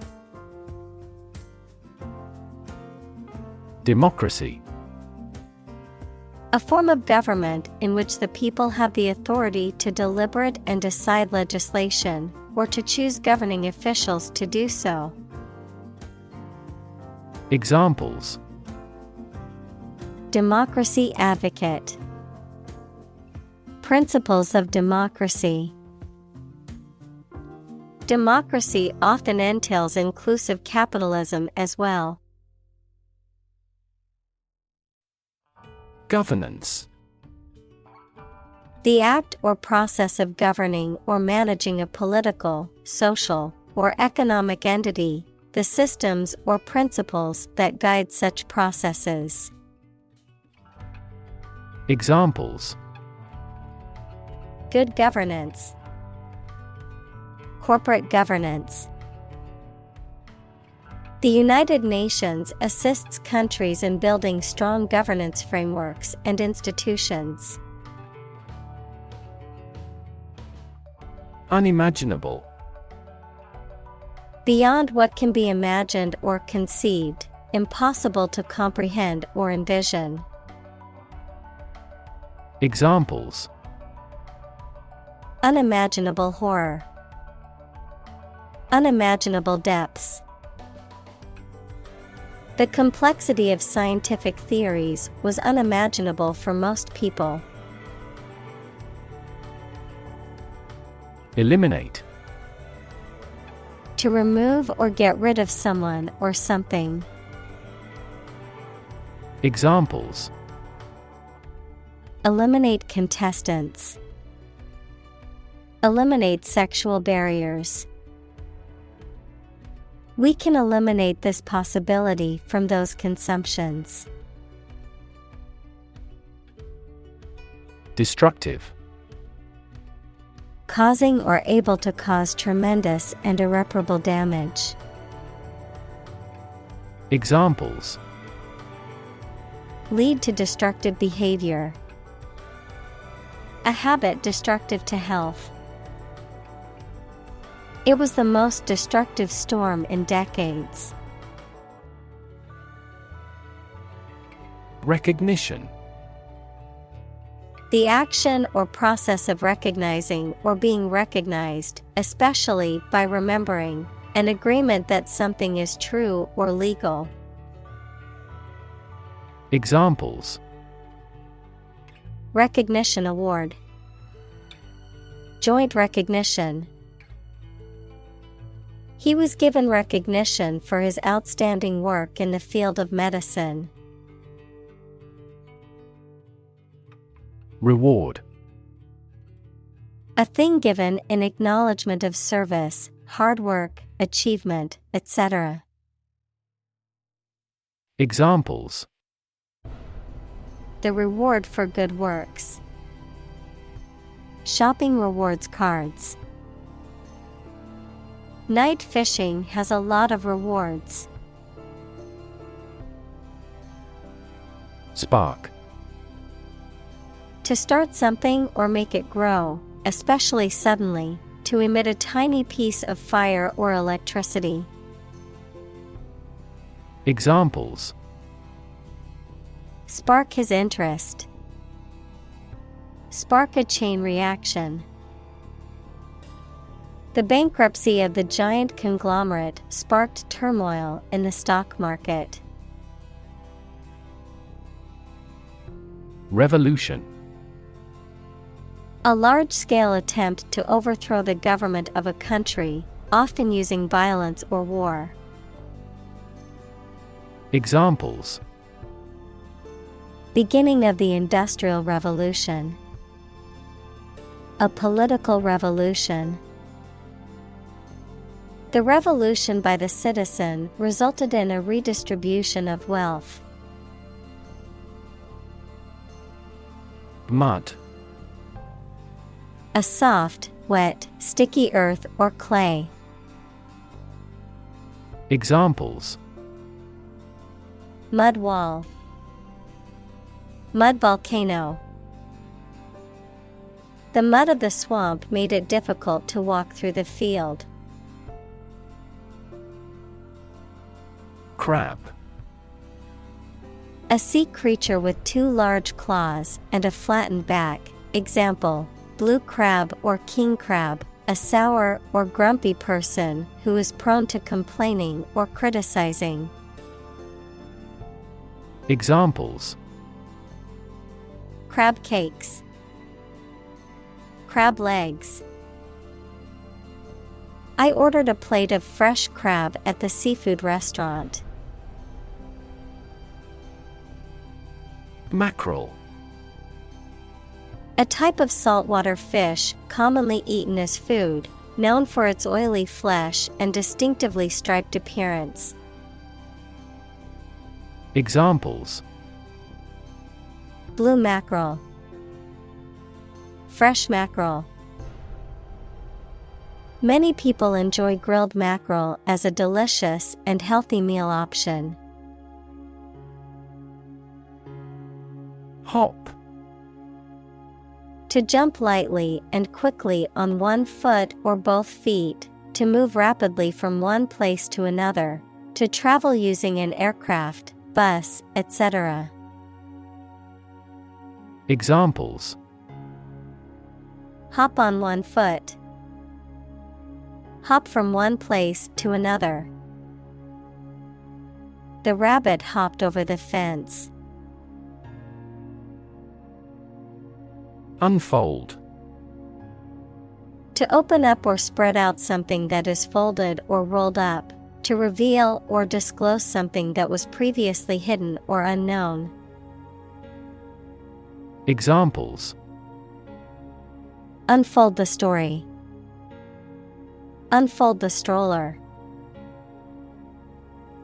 Democracy.
A form of government in which the people have the authority to deliberate and decide legislation, or to choose governing officials to do so.
Examples:
Democracy advocate. Principles of democracy. Democracy often entails inclusive capitalism as well.
Governance.
The act or process of governing or managing a political, social, or economic entity, the systems or principles that guide such processes.
Examples:
Good governance. Corporate governance. The United Nations assists countries in building strong governance frameworks and institutions.
Unimaginable.
Beyond what can be imagined or conceived, impossible to comprehend or envision.
Examples:
Unimaginable horror. Unimaginable depths. The complexity of scientific theories was unimaginable for most people.
Eliminate.
To remove or get rid of someone or something.
Examples:
Eliminate contestants. Eliminate sexual barriers. We can eliminate this possibility from those consumptions.
Destructive.
Causing or able to cause tremendous and irreparable damage.
Examples:
Lead to destructive behavior. A habit destructive to health. It was the most destructive storm in decades.
Recognition.
The action or process of recognizing or being recognized, especially by remembering, an agreement that something is true or legal.
Examples:
Recognition award. Joint recognition. He was given recognition for his outstanding work in the field of medicine.
Reward.
A thing given in acknowledgement of service, hard work, achievement, etc.
Examples:
The reward for good works. Shopping rewards cards. Night fishing has a lot of rewards.
Spark.
To start something or make it grow, especially suddenly, to emit a tiny piece of fire or electricity.
Examples:
Spark his interest. Spark a chain reaction. The bankruptcy of the giant conglomerate sparked turmoil in the stock market.
Revolution.
A large-scale attempt to overthrow the government of a country, often using violence or war.
Examples:
Beginning of the Industrial Revolution. A political revolution. The revolution by the citizen resulted in a redistribution of wealth.
Mud.
A soft, wet, sticky earth or clay.
Examples:
Mud wall. Mud volcano. The mud of the swamp made it difficult to walk through the field.
Crab.
A sea creature with 2 large claws and a flattened back. Example: blue crab or king crab, a sour or grumpy person who is prone to complaining or criticizing.
Examples:
Crab cakes. Crab legs. I ordered a plate of fresh crab at the seafood restaurant.
Mackerel.
A type of saltwater fish commonly eaten as food, known for its oily flesh and distinctively striped appearance.
Examples:
Blue mackerel. Fresh mackerel. Many people enjoy grilled mackerel as a delicious and healthy meal option.
Hop.
To jump lightly and quickly on one foot or both feet, to move rapidly from one place to another, to travel using an aircraft, bus, etc.
Examples:
Hop on one foot. Hop from one place to another. The rabbit hopped over the fence.
Unfold.
To open up or spread out something that is folded or rolled up, to reveal or disclose something that was previously hidden or unknown.
Examples:
Unfold the story. Unfold the stroller.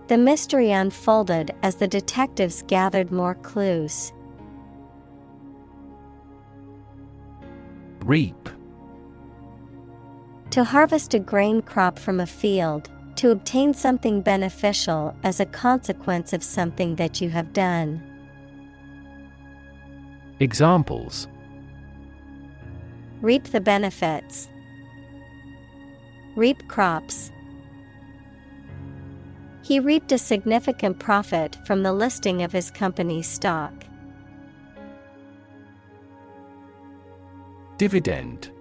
The mystery unfolded as the detectives gathered more clues.
Reap.
To harvest a grain crop from a field, to obtain something beneficial as a consequence of something that you have done.
Examples:
Reap the benefits. Reap crops. He reaped a significant profit from the listing of his company's stock.
Dividend.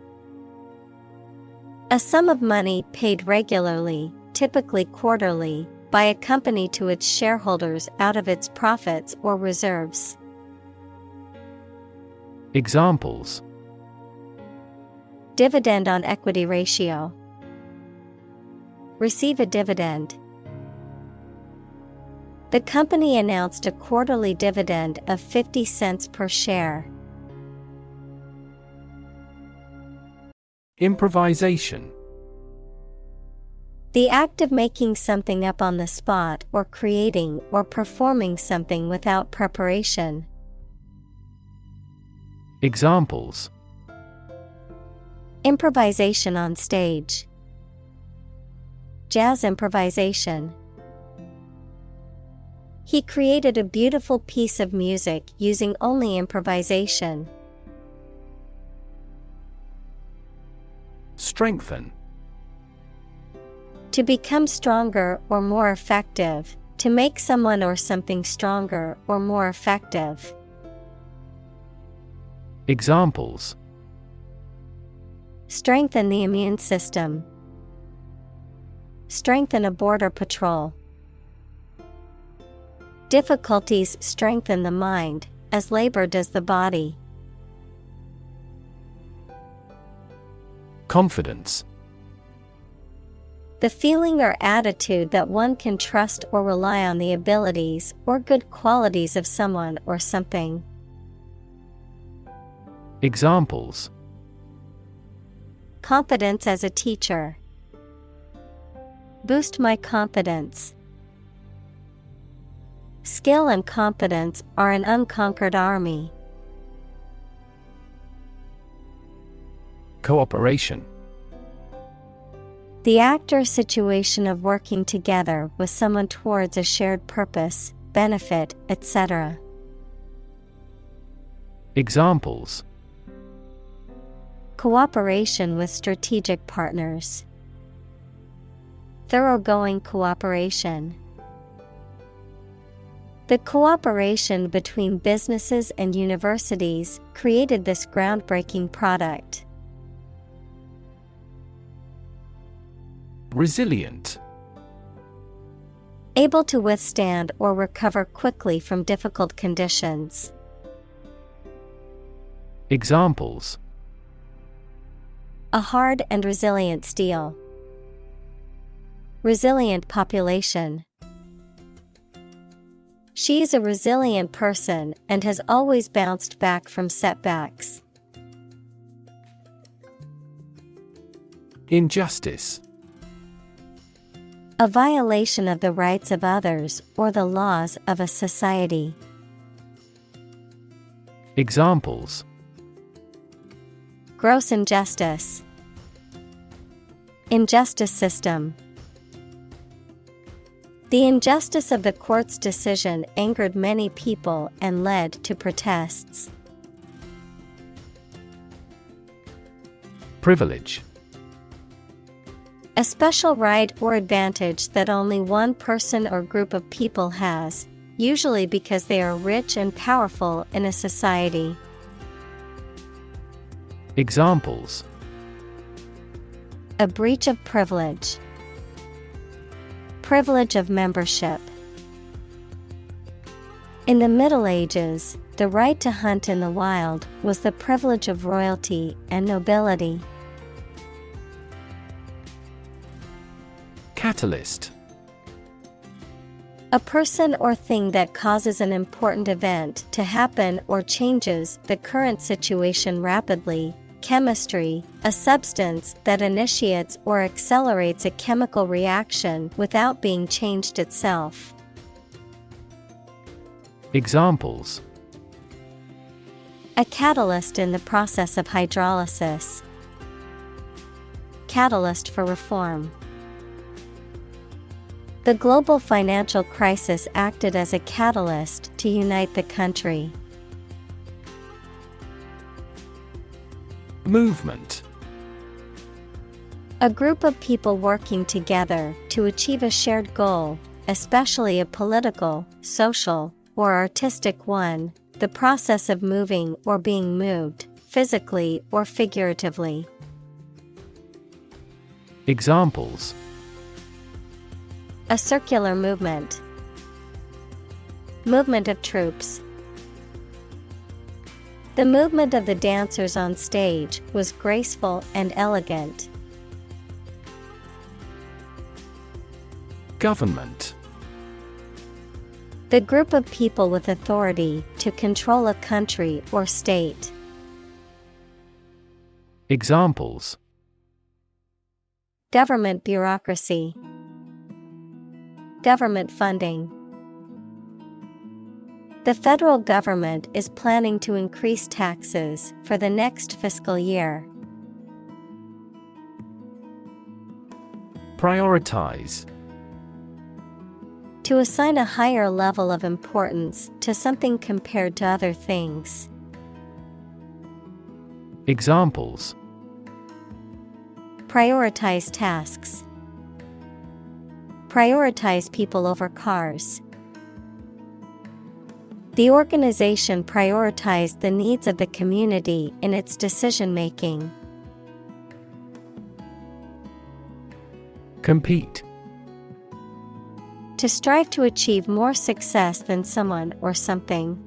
A sum of money paid regularly, typically quarterly, by a company to its shareholders out of its profits or reserves.
Examples:
Dividend on equity ratio. Receive a dividend. The company announced a quarterly dividend of 50 cents per share.
Improvisation.
The act of making something up on the spot or creating or performing something without preparation.
Examples:
Improvisation on stage. Jazz improvisation. He created a beautiful piece of music using only improvisation.
Strengthen.
To become stronger or more effective, to make someone or something stronger or more effective.
Examples:
Strengthen the immune system. Strengthen a border patrol. Difficulties strengthen the mind, as labor does the body.
Confidence.
The feeling or attitude that one can trust or rely on the abilities or good qualities of someone or something.
Examples:
Confidence as a teacher. Boost my confidence. Skill and confidence are an unconquered army.
Cooperation.
The act or situation of working together with someone towards a shared purpose, benefit, etc.
Examples:
Cooperation with strategic partners. Thoroughgoing cooperation. The cooperation between businesses and universities created this groundbreaking product.
Resilient.
Able to withstand or recover quickly from difficult conditions.
Examples:
A hard and resilient steel. Resilient population. She is a resilient person and has always bounced back from setbacks.
Injustice.
A violation of the rights of others or the laws of a society.
Examples:
Gross injustice. Injustice system. The injustice of the court's decision angered many people and led to protests.
Privilege.
A special right or advantage that only one person or group of people has, usually because they are rich and powerful in a society.
Examples:
A breach of privilege. Privilege of membership. In the Middle Ages, the right to hunt in the wild was the privilege of royalty and nobility.
Catalyst.
A person or thing that causes an important event to happen or changes the current situation rapidly. Chemistry, a substance that initiates or accelerates a chemical reaction without being changed itself.
Examples:
A catalyst in the process of hydrolysis. Catalyst for reform. The global financial crisis acted as a catalyst to unite the country.
Movement.
A group of people working together to achieve a shared goal, especially a political, social, or artistic one, the process of moving or being moved, physically or figuratively.
Examples:
A circular movement. Movement of troops. The movement of the dancers on stage was graceful and elegant.
Government.
The group of people with authority to control a country or state.
Examples:
Government bureaucracy. Government funding. The federal government is planning to increase taxes for the next fiscal year.
Prioritize.
To assign a higher level of importance to something compared to other things.
Examples:
Prioritize tasks. Prioritize people over cars. The organization prioritized the needs of the community in its decision-making.
Compete.
To strive to achieve more success than someone or something.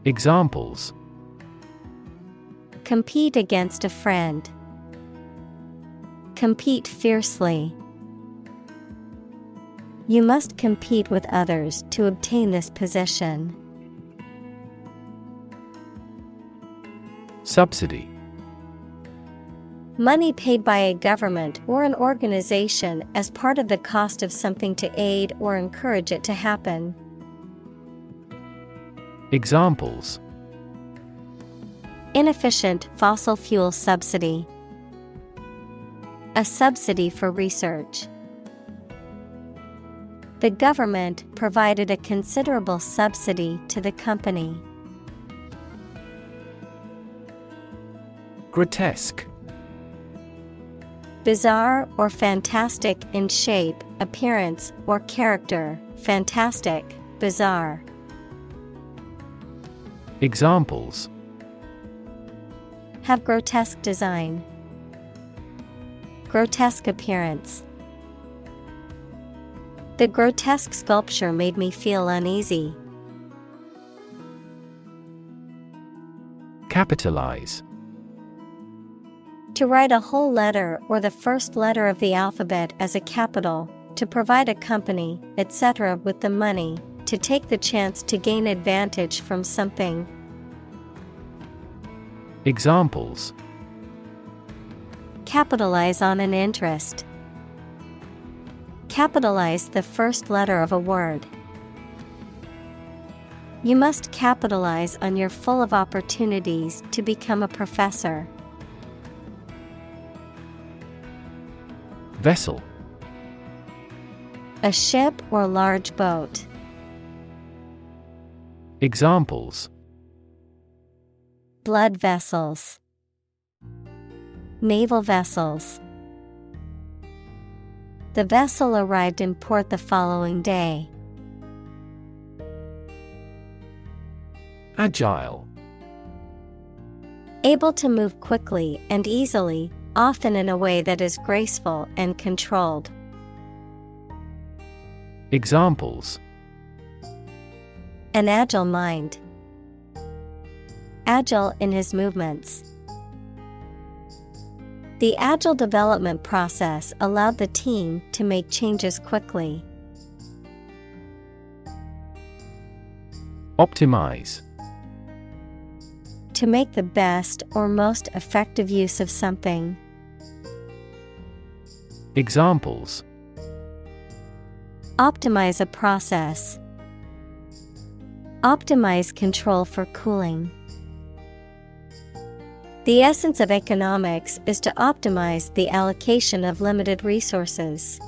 Examples:
Compete against a friend. Compete fiercely. You must compete with others to obtain this position.
Subsidy.
Money paid by a government or an organization as part of the cost of something to aid or encourage it to happen.
Examples:
Inefficient fossil fuel subsidy. A subsidy for research. The government provided a considerable subsidy to the company.
Grotesque.
Bizarre or fantastic in shape, appearance, or character. Fantastic, bizarre.
Examples:
Have grotesque design. Grotesque appearance. The grotesque sculpture made me feel uneasy.
Capitalize.
To write a whole letter or the first letter of the alphabet as a capital, to provide a company, etc. with the money, to take the chance to gain advantage from something.
Examples:
Capitalize on an interest. Capitalize the first letter of a word. You must capitalize on your full of opportunities to become a professor.
Vessel.
A ship or large boat.
Examples:
Blood vessels. Naval vessels. The vessel arrived in port the following day.
Agile.
Able to move quickly and easily, often in a way that is graceful and controlled.
Examples:
An agile mind. Agile in his movements. The agile development process allowed the team to make changes quickly.
Optimize.
To make the best or most effective use of something.
Examples:
Optimize a process. Optimize control for cooling. The essence of economics is to optimize the allocation of limited resources.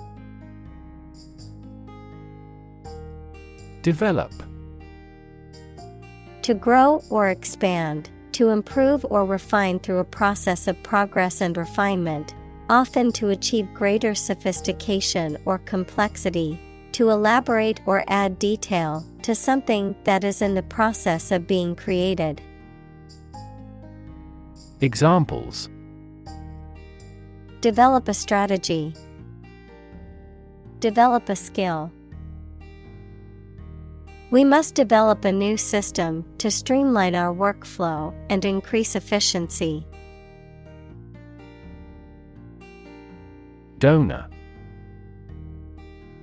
Develop.
To grow or expand, to improve or refine through a process of progress and refinement, often to achieve greater sophistication or complexity, to elaborate or add detail to something that is in the process of being created.
Examples:
Develop a strategy. Develop a skill. We must develop a new system to streamline our workflow and increase efficiency.
Donor.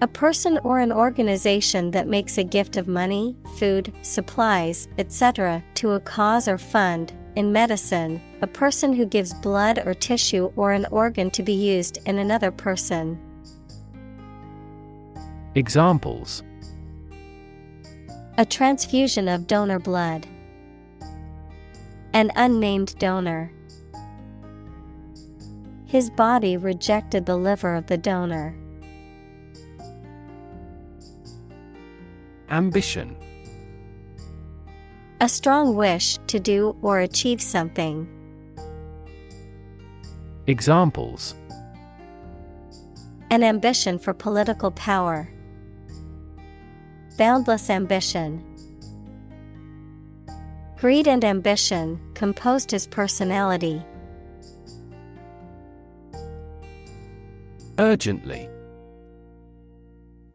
A person or an organization that makes a gift of money, food, supplies, etc. to a cause or fund. In medicine, a person who gives blood or tissue or an organ to be used in another person.
Examples:
A transfusion of donor blood. An unnamed donor. His body rejected the liver of the donor.
Ambition.
A strong wish to do or achieve something.
Examples:
An ambition for political power. Boundless ambition. Greed and ambition composed his personality.
Urgently.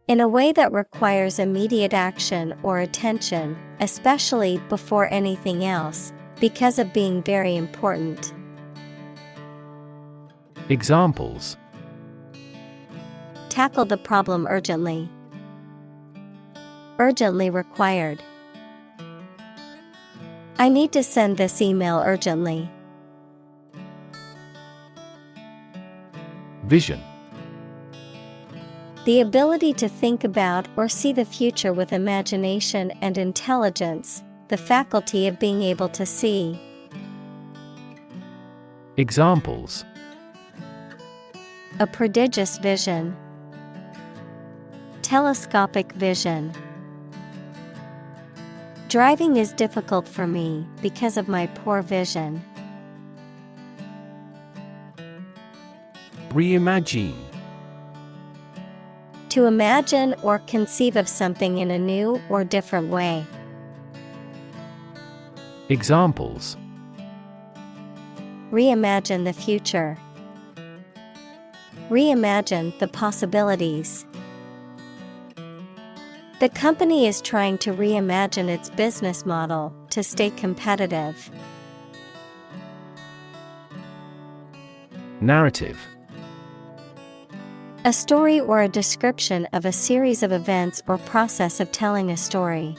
In a way that requires immediate action or attention, especially before anything else, because of being very important.
Examples:
Tackle the problem urgently. Urgently required. I need to send this email urgently.
Vision.
The ability to think about or see the future with imagination and intelligence, the faculty of being able to see.
Examples:
A prodigious vision. Telescopic vision. Driving is difficult for me because of my poor vision.
Reimagine.
To imagine or conceive of something in a new or different way.
Examples:
Reimagine the future. Reimagine the possibilities. The company is trying to reimagine its business model to stay competitive.
Narrative.
A story or a description of a series of events or process of telling a story.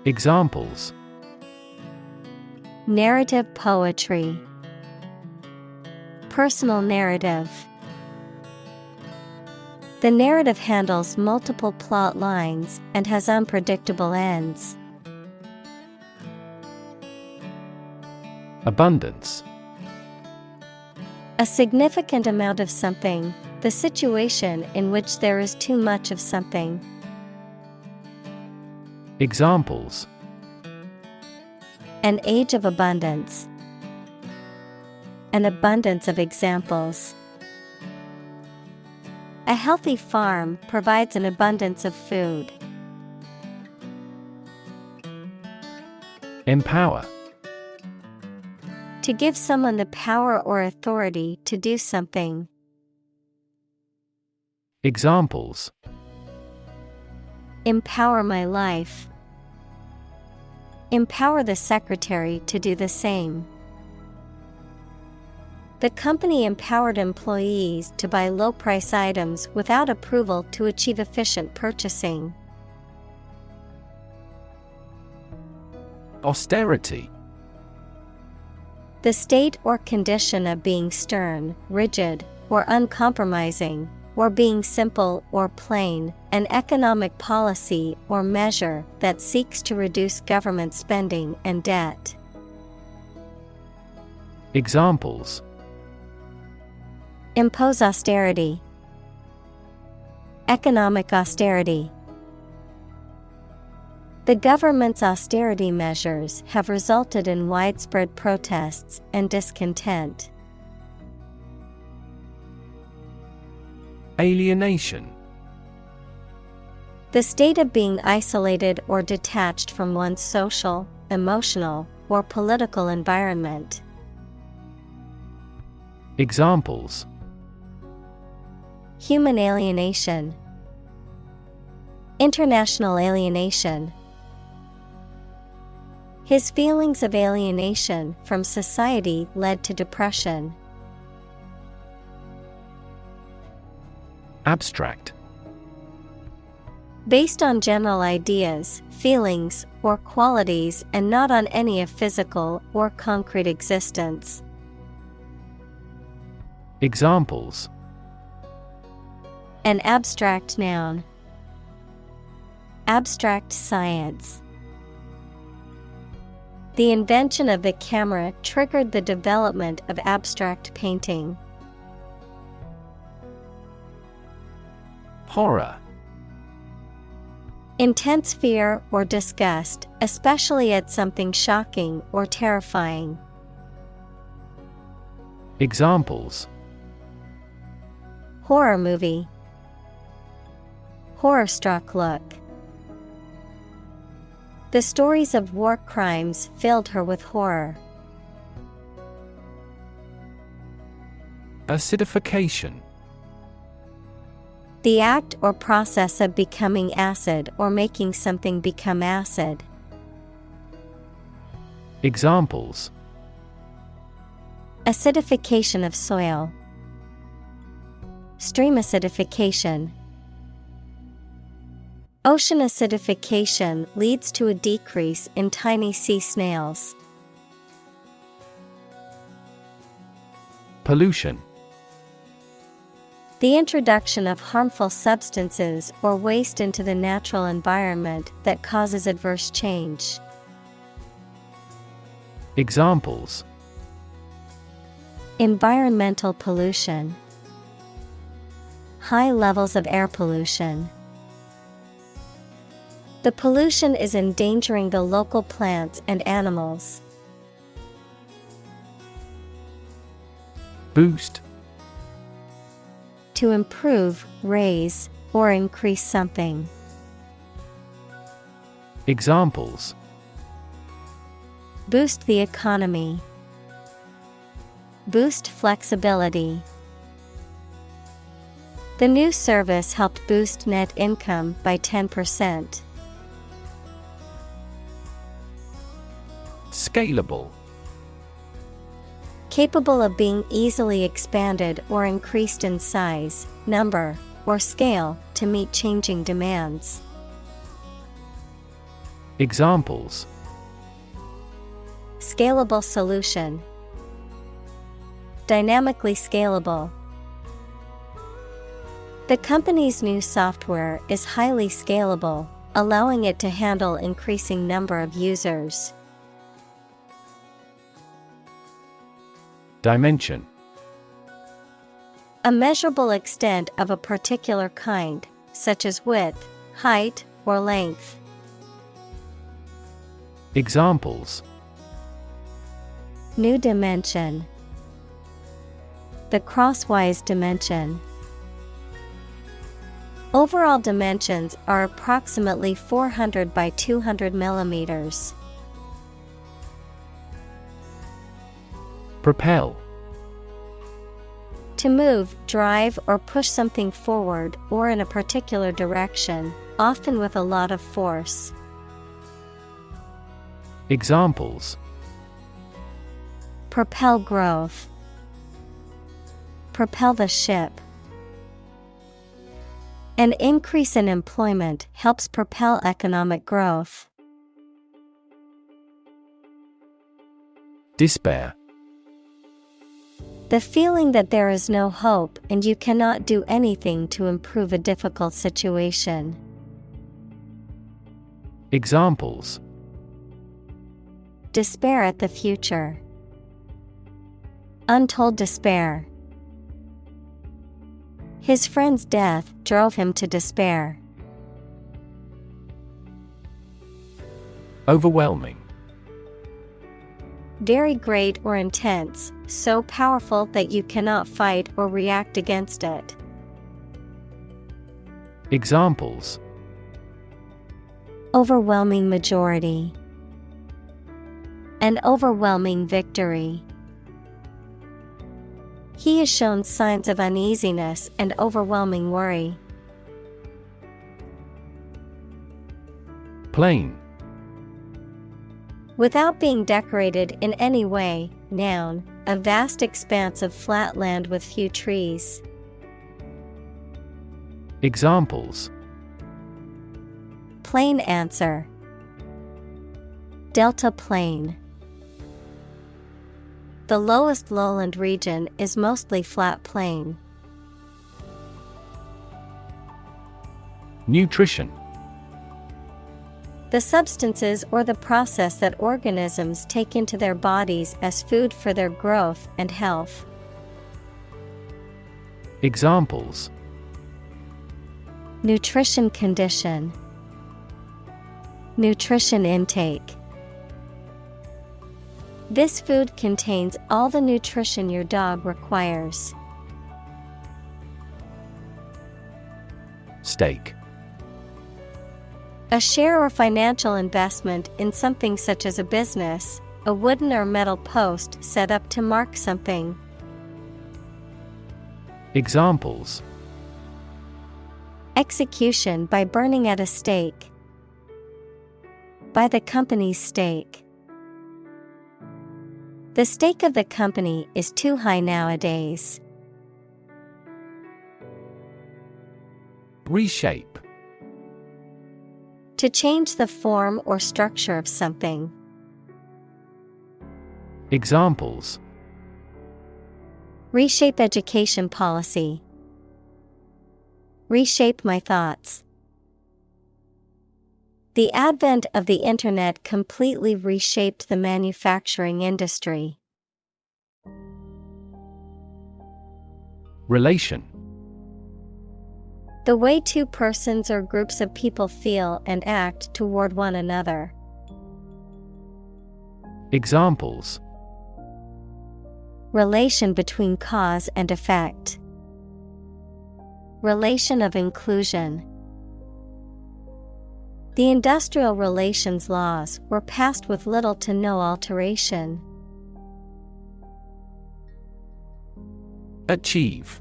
Examples:
Narrative poetry. Personal narrative. The narrative handles multiple plot lines and has unpredictable ends.
Abundance.
A significant amount of something, the situation in which there is too much of something.
Examples:
An age of abundance. An abundance of examples. A healthy farm provides an abundance of food.
Empower.
To give someone the power or authority to do something.
Examples:
Empower my life. Empower the secretary to do the same. The company empowered employees to buy low-price items without approval to achieve efficient purchasing.
Austerity.
The state or condition of being stern, rigid, or uncompromising, or being simple or plain, an economic policy or measure that seeks to reduce government spending and debt.
Examples:
Impose austerity. Economic austerity. The government's austerity measures have resulted in widespread protests and discontent.
Alienation.
The state of being isolated or detached from one's social, emotional, or political environment.
Examples:
Human alienation. International alienation. His feelings of alienation from society led to depression.
Abstract.
Based on general ideas, feelings, or qualities and not on any of physical or concrete existence.
Examples:
An abstract noun. Abstract science. The invention of the camera triggered the development of abstract painting.
Horror.
Intense fear or disgust, especially at something shocking or terrifying.
Examples:
Horror movie. Horror-struck look. The stories of war crimes filled her with horror.
Acidification.
The act or process of becoming acid or making something become acid.
Examples:
Acidification of soil. Stream acidification. Ocean acidification leads to a decrease in tiny sea snails.
Pollution.
The introduction of harmful substances or waste into the natural environment that causes adverse change.
Examples:
Environmental pollution. High levels of air pollution. The pollution is endangering the local plants and animals.
Boost.
To improve, raise, or increase something.
Examples:
Boost the economy. Boost flexibility. The new service helped boost net income by 10%.
Scalable.
Capable of being easily expanded or increased in size, number, or scale to meet changing demands.
Examples:
Scalable solution. Dynamically scalable. The company's new software is highly scalable, allowing it to handle increasing number of users.
Dimension.
A measurable extent of a particular kind, such as width, height, or length.
Examples:
New dimension. The crosswise dimension. Overall dimensions are approximately 400 by 200 millimeters.
Propel.
To move, drive, or push something forward or in a particular direction, often with a lot of force.
Examples:
Propel growth. Propel the ship. An increase in employment helps propel economic growth.
Despair.
The feeling that there is no hope and you cannot do anything to improve a difficult situation.
Examples:
Despair at the future. Untold despair. His friend's death drove him to despair.
Overwhelming.
Very great or intense, so powerful that you cannot fight or react against it.
Examples:
Overwhelming majority. An overwhelming victory. He has shown signs of uneasiness and overwhelming worry.
Plain.
Without being decorated in any way, noun, a vast expanse of flat land with few trees.
Examples:
Plain answer. Delta plain. The lowest lowland region is mostly flat plain.
Nutrition.
The substances or the process that organisms take into their bodies as food for their growth and health.
Examples:
Nutrition condition. Nutrition intake. This food contains all the nutrition your dog requires.
Stake.
A share or financial investment in something such as a business, a wooden or metal post set up to mark something.
Examples:
Execution by burning at a stake. By the company's stake. The stake of the company is too high nowadays.
Reshape.
To change the form or structure of something.
Examples:
Reshape education policy. Reshape my thoughts. The advent of the internet completely reshaped the manufacturing industry.
Relation.
The way two persons or groups of people feel and act toward one another.
Examples:
Relation between cause and effect. Relation of inclusion. The industrial relations laws were passed with little to no alteration.
Achieve.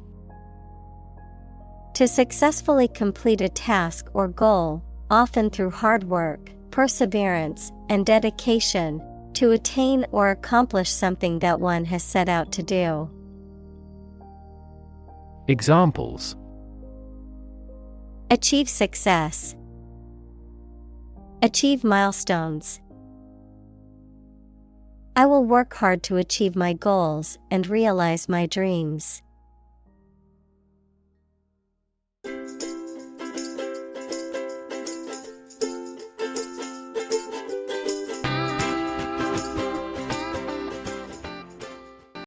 To successfully complete a task or goal, often through hard work, perseverance, and dedication, to attain or accomplish something that one has set out to do.
Examples:
Achieve success. Achieve milestones. I will work hard to achieve my goals and realize my dreams.